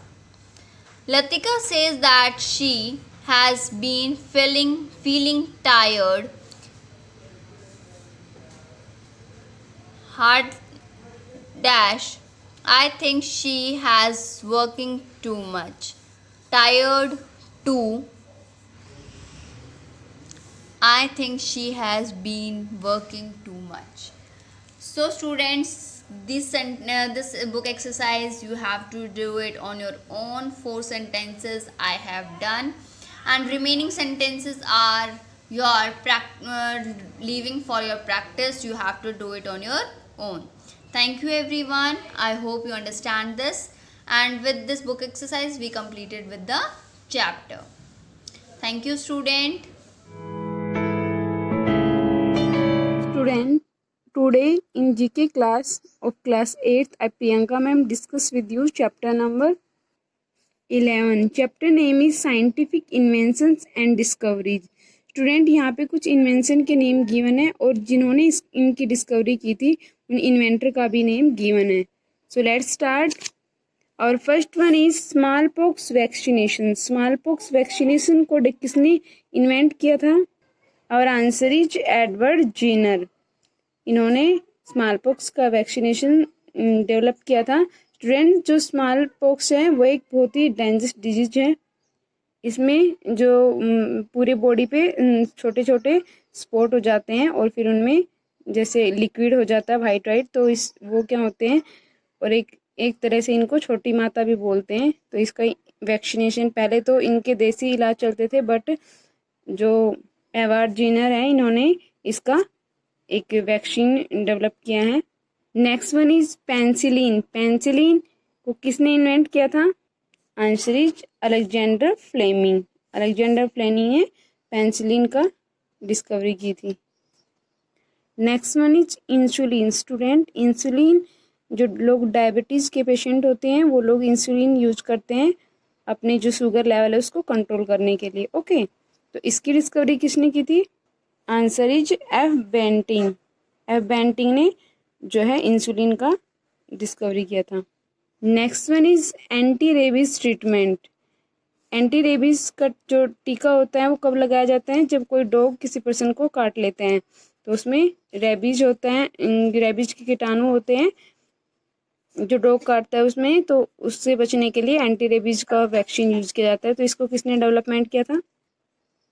Latika says that she has been feeling tired, hard dash. I think she has working too much. Tired too. I think she has been working too much. So students, this book exercise you have to do it on your own. 4 sentences I have done, and remaining sentences are your leaving for your practice. You have to do it on your own. Thank you everyone. I hope you understand this, and with this book exercise we completed with the chapter. Thank you student. Student, today in GK class of class 8th, I Priyanka ma'am discuss with you chapter number 11. Chapter name is Scientific Inventions and Discoveries. Student यहाँ पे कुछ invention के name given है और जिन्होंने इनकी discovery की थी उन इन्वेंटर का भी नेम गिवन है. So let's start. और first one is smallpox vaccination. Smallpox vaccination को किसने इन्वेंट किया था? और आंसर इज एडवर्ड जेनर. इन्होंने स्मॉल पॉक्स का वैक्सीनेशन डेवलप किया था. स्टूडेंट, जो स्मॉल पॉक्स है वो एक बहुत ही डेंजरस डिजीज है. इसमें जो पूरे बॉडी पे छोटे छोटे स्पॉट हो जाते हैं और फिर उनमें जैसे लिक्विड हो जाता है वाइट वाइट, तो वो क्या होते हैं, और एक तरह से इनको छोटी माता भी बोलते हैं. तो इसका वैक्सीनेशन पहले तो इनके देसी इलाज चलते थे, बट जो एडवर्ड जेनर है इन्होंने इसका एक वैक्सीन डेवलप किया है. Next one is penicillin. Penicillin को किसने इन्वेंट किया था? Answer is Alexander Fleming. Alexander Fleming ने पेंसिलिन का डिस्कवरी की थी. Next one is insulin. Student, insulin, जो लोग डायबिटीज़ के पेशेंट होते हैं वो लोग इंसुलिन यूज करते हैं अपने जो शुगर लेवल है उसको कंट्रोल करने के लिए. ओके, तो इसकी डिस्कवरी किसने की थी? Answer is F Banting. F Banting ने जो है इंसुलिन का डिस्कवरी किया था. Next one is anti rabies treatment. Anti rabies का जो टीका होता है वो कब लगाया जाता है? जब कोई डॉग किसी पर्सन को काट लेते हैं तो उसमें रेबीज होता है, रेबीज के कीटाणु होते हैं जो डॉग काटता है उसमें, तो उससे बचने के लिए एंटी रेबीज का वैक्सीन यूज किया जाता है. तो इसको किसने डेवलपमेंट किया था?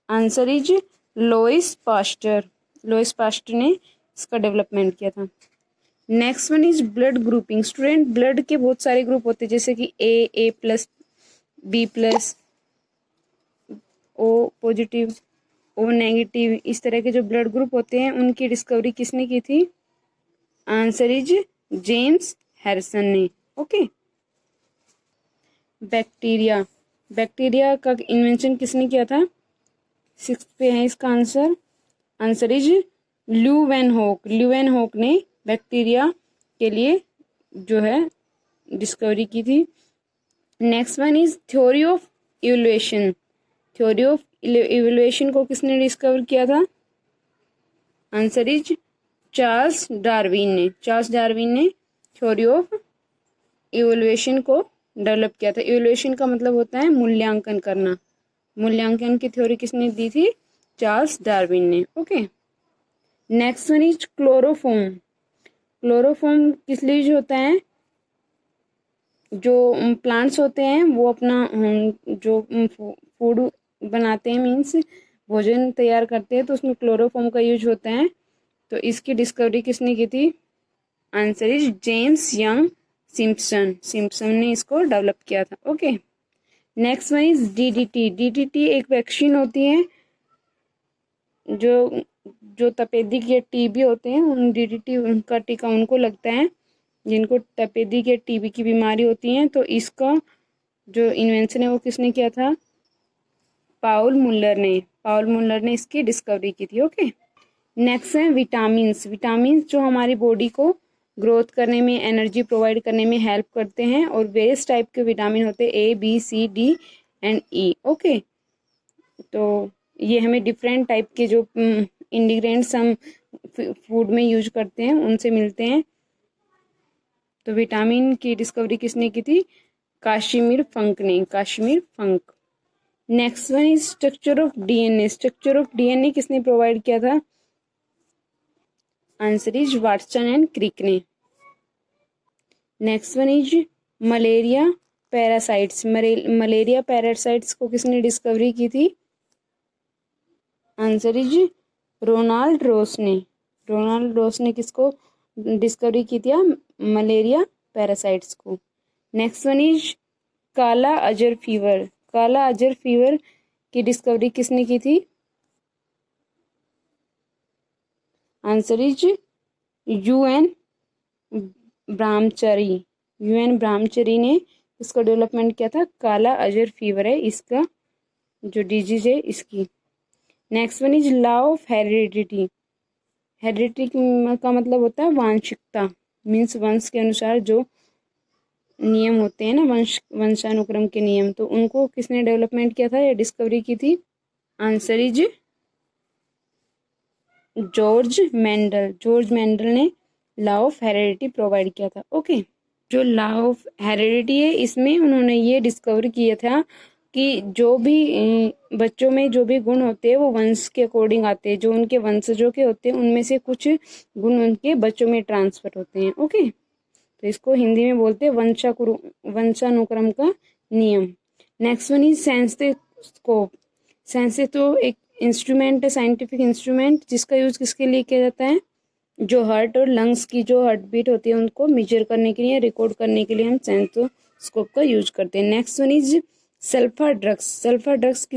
Answer is Louis Pasteur. Louis Pasteur ने इसका डेवलपमेंट किया था. Next one is blood grouping. Student, blood के बहुत सारे ग्रुप होते हैं जैसे कि A plus, B plus, O positive, O negative, इस तरह के जो ब्लड ग्रुप होते हैं उनकी डिस्कवरी किसने की थी? आंसर इज जेम्स हैरिसन ने. ओके. बैक्टीरिया. बैक्टीरिया का इन्वेंशन किसने किया था? 6 पे है इसका answer. Answer is Leeuwenhoek. Leeuwenhoek ने बैक्टीरिया के लिए जो है डिस्कवरी की थी. Next one is theory of evolution. Theory of evolution को किसने डिस्कवर किया था? आंसर इज चार्ल्स डार्विन ने. चार्ल्स डार्विन ने थ्योरी ऑफ इवोल्यूशन को डेवलप किया था. इवोल्यूशन का मतलब होता है मूल्यांकन करना. मूल्यांकन की थ्योरी किसने दी थी? चार्ल्स डार्विन ने. Okay. Next one is chloroform. Chloroform किस लिए यूज होता है? जो प्लांट्स होते हैं वो अपना जो फूड बनाते हैं, मीन्स भोजन तैयार करते हैं, तो उसमें क्लोरोफॉर्म का यूज होता है. तो इसकी डिस्कवरी किसने की थी? Answer is James young Simpson. Simpson ने इसको डेवलप किया था. Okay. Next one is DDT. DDT एक वैक्सीन होती है जो तपेदिक या टीबी होते हैं, उन डीडीटी उनका टीका उनको लगता है जिनको तपेदिक या टीबी की बीमारी होती है. तो इसका जो इन्वेंशन है वो किसने किया था? पाउल मुल्लर ने. पाउल मुल्लर ने इसकी डिस्कवरी की थी. ओके. नेक्स्ट है विटामिन्स. विटामिन्स जो हमारी बॉडी को ग्रोथ करने में, एनर्जी प्रोवाइड करने में हेल्प करते हैं। और वेरियस टाइप के विटामिन होते हैं, A B C D and E. Okay, तो ये हमें डिफरेंट टाइप के जो इंग्रेडिएंट्स हम फूड में यूज करते हैं उनसे मिलते हैं। तो विटामिन की डिस्कवरी किसने की थी? काशिमिर फंक ने, Casimir Funk. Next one is structure of DNA. Structure of DNA किसने प्रोवाइड किया था? Answer is Watson and Crick ने। Next one is malaria parasites. Malaria parasites को किसने डिस्कवरी की थी? आंसर इज रोनाल्ड रोस ने। रोनाल्ड रोस ने किसको डिस्कवरी की थी? मलेरिया पैरासाइट्स को। नेक्स्ट वन इज काला अजर फीवर। काला अजर फीवर की डिस्कवरी किसने की थी? Answer is UN Brahmachari. UN ब्रह्मचारी ने इसको डेवलपमेंट किया था। काला अजर फीवर है इसका जो डिजीज है इसकी। Next one is law of heredity. Heredity का मतलब होता है वांशिकता, मीन्स वंश के अनुसार जो नियम होते हैं ना, वंशानुक्रम के नियम, तो उनको किसने डेवलपमेंट किया था या डिस्कवरी की थी? Answer is George Mendel. George Mendel ने लॉ ऑफ हेरिडिटी प्रोवाइड किया था। ओके, जो लॉ ऑफ हेरिडिटी है इसमें उन्होंने ये डिस्कवर किया था कि जो भी बच्चों में जो भी गुण होते हैं वो वंश के अकॉर्डिंग आते हैं। जो उनके वंशजों के होते हैं उनमें से कुछ गुण उनके बच्चों में ट्रांसफर होते हैं। ओके, तो इसको हिंदी में बोलते हैं वंशानुक्रम का नियम। Next one is stethoscope. Stethoscope एक इंस्ट्रूमेंट है, साइंटिफिक इंस्ट्रूमेंट, जिसका यूज किसके लिए किया जाता है? जो हार्ट और लंग्स की जो हार्ट बीट होती है उनको मेजर करने के लिए, रिकॉर्ड करने के लिए हम सेंसोस्कोप का यूज करते हैं। Next one is sulphur drugs. Sulphur drugs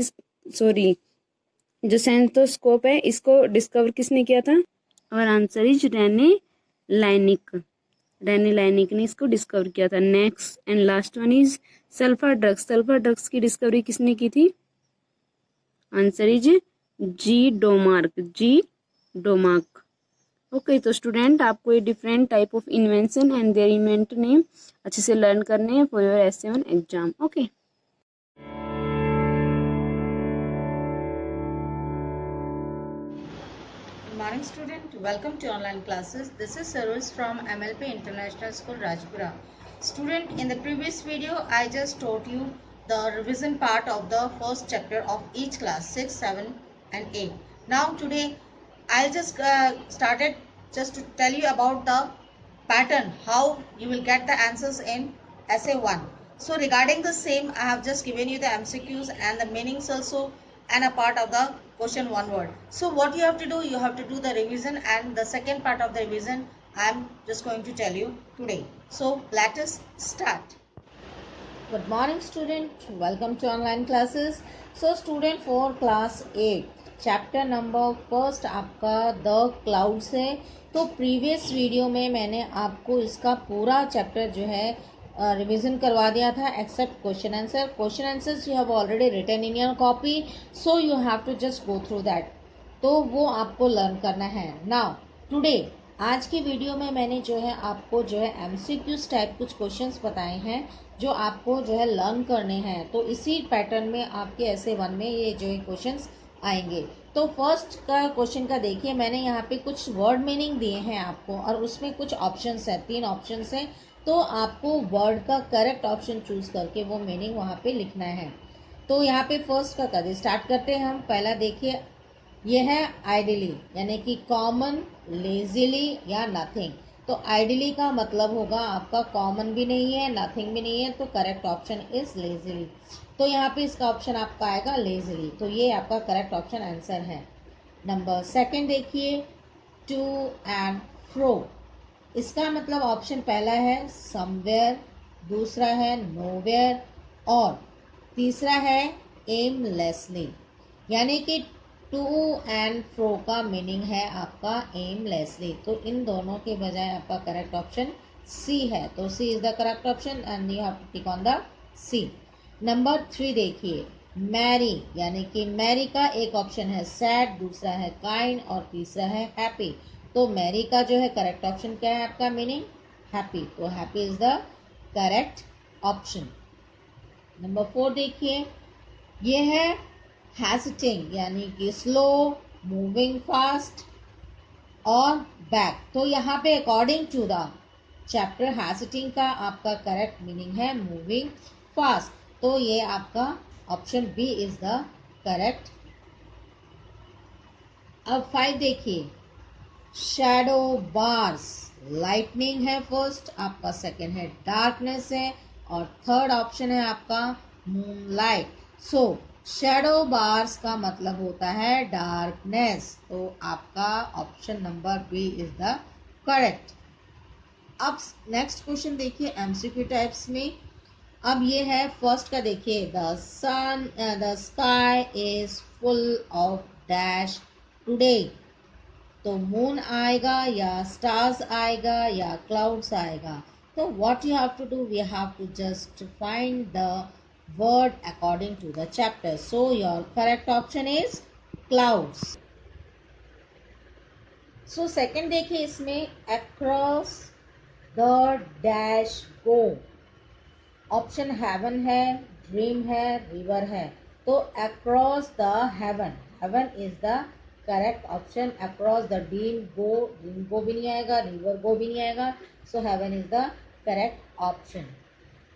जो सेंसोस्कोप है इसको डिस्कवर किसने किया था? और answer is Rene Laennec. Rene Laennec ने इसको डिस्कवर किया था। Next and last one is sulphur drugs. Sulphur drugs की डिस्कवरी किसने की थी? Answer is G Domagk. Okay, तो स्टूडेंट आपको ये different type of invention and their inventor name अच्छे से लर्न करने हैं for your S7 exam. Okay, Good morning student, welcome to online classes. This is Saroj from MLP International School Rajpura. Student, in the previous video I just taught you the revision part of the first chapter of each class 6, 7 and 8. Now today I just started just to tell you about the pattern, how you will get the answers in essay 1. So regarding the same I have just given you the MCQs and the meanings also and a part of the question one word. So what you have to do, you have to do the revision, and the second part of the revision I am just going to tell you today. So let us start. Good morning student, welcome to online classes. So student for class 8 chapter number first आपका the clouds है। तो previous video में मैंने आपको इसका पूरा chapter जो है रिवीजन करवा दिया था except question answer. Question answers you have already written in your copy, so you have to just go through that, तो वो आपको लर्न करना है। नाउ टुडे आज की वीडियो में मैंने जो है आपको जो है MCQs टाइप कुछ क्वेश्चंस बताए हैं जो आपको जो है लर्न करने हैं। तो इसी पैटर्न में आपके ऐसे 1 में ये जो है क्वेश्चंस आएंगे। तो फर्स्ट का क्वेश्चन का देखिए, मैंने यहाँ पे कुछ वर्ड मीनिंग दिए हैं आपको और उसमें कुछ ऑप्शंस हैं, 3 ऑप्शंस हैं। तो आपको वर्ड का करेक्ट ऑप्शन चूज करके वो मीनिंग वहाँ पे लिखना है। तो यहाँ पे फर्स्ट का कर स्टार्ट करते हैं हम। पहला देखिए, ये है आइडियली, यानी कि कॉमन, लेजीली या नथिंग। तो आइडियली का मतलब होगा आपका कॉमन भी नहीं है, नथिंग भी नहीं है, तो करेक्ट ऑप्शन इज लेजीली। तो यहाँ पे इसका ऑप्शन आपका आएगा लेजीली, तो ये आपका करेक्ट ऑप्शन आंसर है। नंबर सेकंड देखिए, टू एंड फ्रो। इसका मतलब ऑप्शन पहला है समवेयर, दूसरा है नोवेयर और तीसरा है एमलेसली। यानी कि टू एंड फ्रो का मीनिंग है आपका एमलेसली। तो इन दोनों के बजाय आपका करेक्ट ऑप्शन सी है। तो C is the correct option and you have to tick on the C. Number 3 देखिए, मैरी, यानी कि मैरी का एक ऑप्शन है सैड, दूसरा है काइंड और तीसरा है हैप्पी। तो मैरी का जो है करेक्ट ऑप्शन क्या है आपका मीनिंग हैप्पी, तो happy is the correct option. Number 4 देखिए, ये है हैजिटिंग यानी कि स्लो, मूविंग फास्ट और बैक। तो यहाँ पे according to the chapter hesitating का आपका करेक्ट मीनिंग है मूविंग फास्ट, तो ये आपका option B is the correct. अब 5 देखिए, शैडो बार्स, लाइटनिंग है फर्स्ट, आपका सेकंड है डार्कनेस है और थर्ड ऑप्शन है आपका मूनलाइट। सो शैडो बार्स का मतलब होता है डार्कनेस, तो आपका option number B is the correct. अब नेक्स्ट क्वेश्चन देखिए एमसीक्यू टाइप्स में। अब ये है फर्स्ट का देखिए, the sky is full of dash today. तो मून आएगा या स्टार्स आएगा या क्लाउड्स आएगा। तो what you have to do, we have to just find the word according to the chapter. So your correct option is clouds. So second देखिए इसमें, across the dash go. Option heaven है, dream है, river है। तो across the heaven, heaven is the correct option. Across the dream गो भी नहीं आएगा, रिवर गो भी नहीं आएगा, so heaven is the correct option.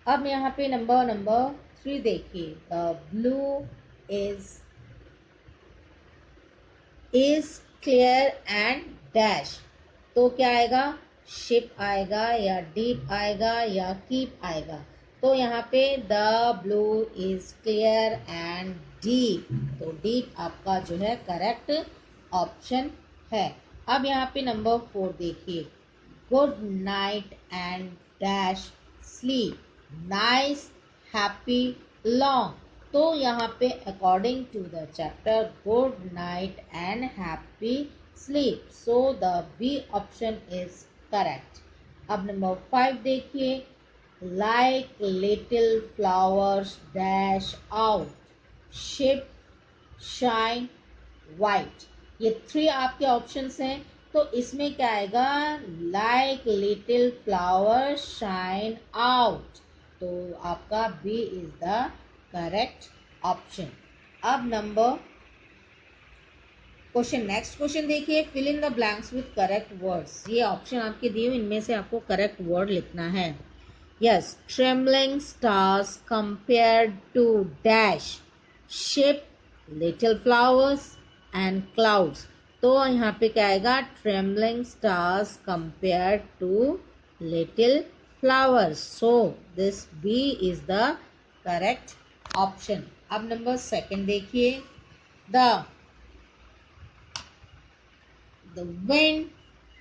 अब यहाँ पे नंबर 3 देखिए, the blue is clear and dash. तो क्या आएगा, शिप आएगा या डीप आएगा या कीप आएगा। तो यहाँ पे the blue is clear and deep, तो डीप आपका जो है करेक्ट ऑप्शन है। अब यहाँ पे नंबर 4 देखिए, good night and dash sleep, nice, happy, long. तो यहाँ पे according to the chapter good night and happy sleep, so the B option is correct. अब नंबर 5 देखिए, like little flowers dash out, ship, shine, white. ये 3 आपके options हैं, तो इसमें क्या आएगा, like little flower shine out, तो आपका B is the correct option. अब नेक्स्ट क्वेश्चन देखिए, fill in the blanks with correct words. ये ऑप्शन आपके दिए, इनमें से आपको करेक्ट वर्ड लिखना है। Yes, trembling stars compared to dash, ship, little flowers and clouds. तो यहाँ पे क्या आएगा, trembling stars compared to little flowers, so this B is the correct option. अब नंबर 2 देखिए, the wind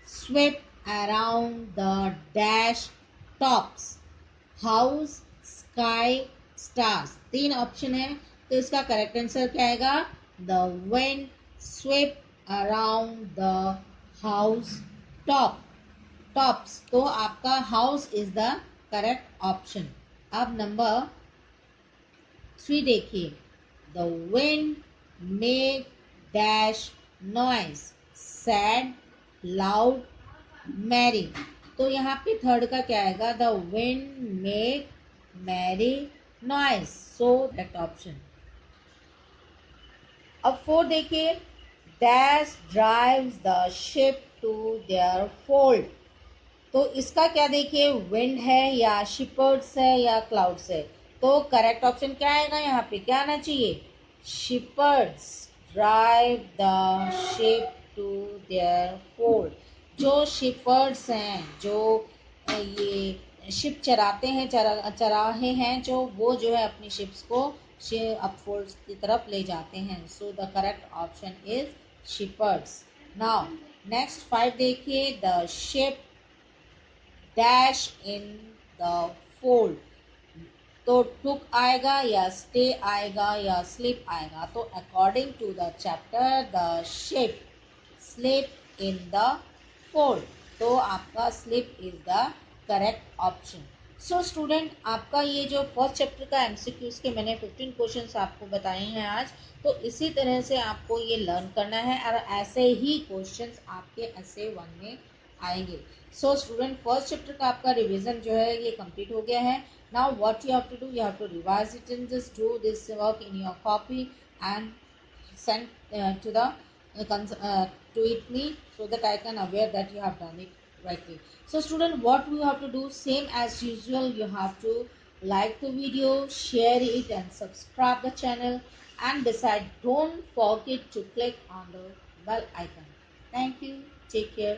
swept around the dash tops, house, sky, stars। 3 option है, तो इसका करेक्ट आंसर क्या आएगा, the wind swept around the house tops, तो आपका house is the correct option. अब नंबर 3 देखिए, the wind made dash noise, sad, loud, merry. तो यहाँ पे थर्ड का क्या आएगा, the wind made merry noise, so that option. अब 4 देखिए, dash drives the ship to their fold. तो इसका क्या देखिए, विंड है या शिपर्ड्स है या क्लाउड्स है। तो करेक्ट ऑप्शन क्या आएगा, यहाँ पे क्या आना चाहिए, shepherds drive the ship to their fold. जो शिपर्ड्स हैं, जो ये शिप चराते हैं, चराहे हैं जो, वो जो है अपनी शिप्स को अपफोल्ड्स की तरफ ले जाते हैं। So the correct option is shepherds. Now next 5 देखिए, the sheep dash in the fold. तो टुक आएगा या स्टे आएगा या स्लिप आएगा। तो according to the chapter the ship slip in the fold, तो आपका slip is the correct option. So student, आपका ये जो फर्स्ट चैप्टर का एमसीक्यूज के मैंने 15 क्वेश्चंस आपको बताए हैं आज, तो इसी तरह से आपको ये लर्न करना है और ऐसे ही क्वेश्चंस आपके ऐसे 1 में आएंगे। सो स्टूडेंट, फर्स्ट चैप्टर का आपका रिवीजन जो है ये कंप्लीट हो गया है। Now what you have to do, you have to revise it and just do this work in your copy and send to it me, so that I can aware that you have done it rightly. So student, what you have to do, same as usual, you have to like the video, share it and subscribe the channel, and beside don't forget to click on the bell icon. Thank you, take care.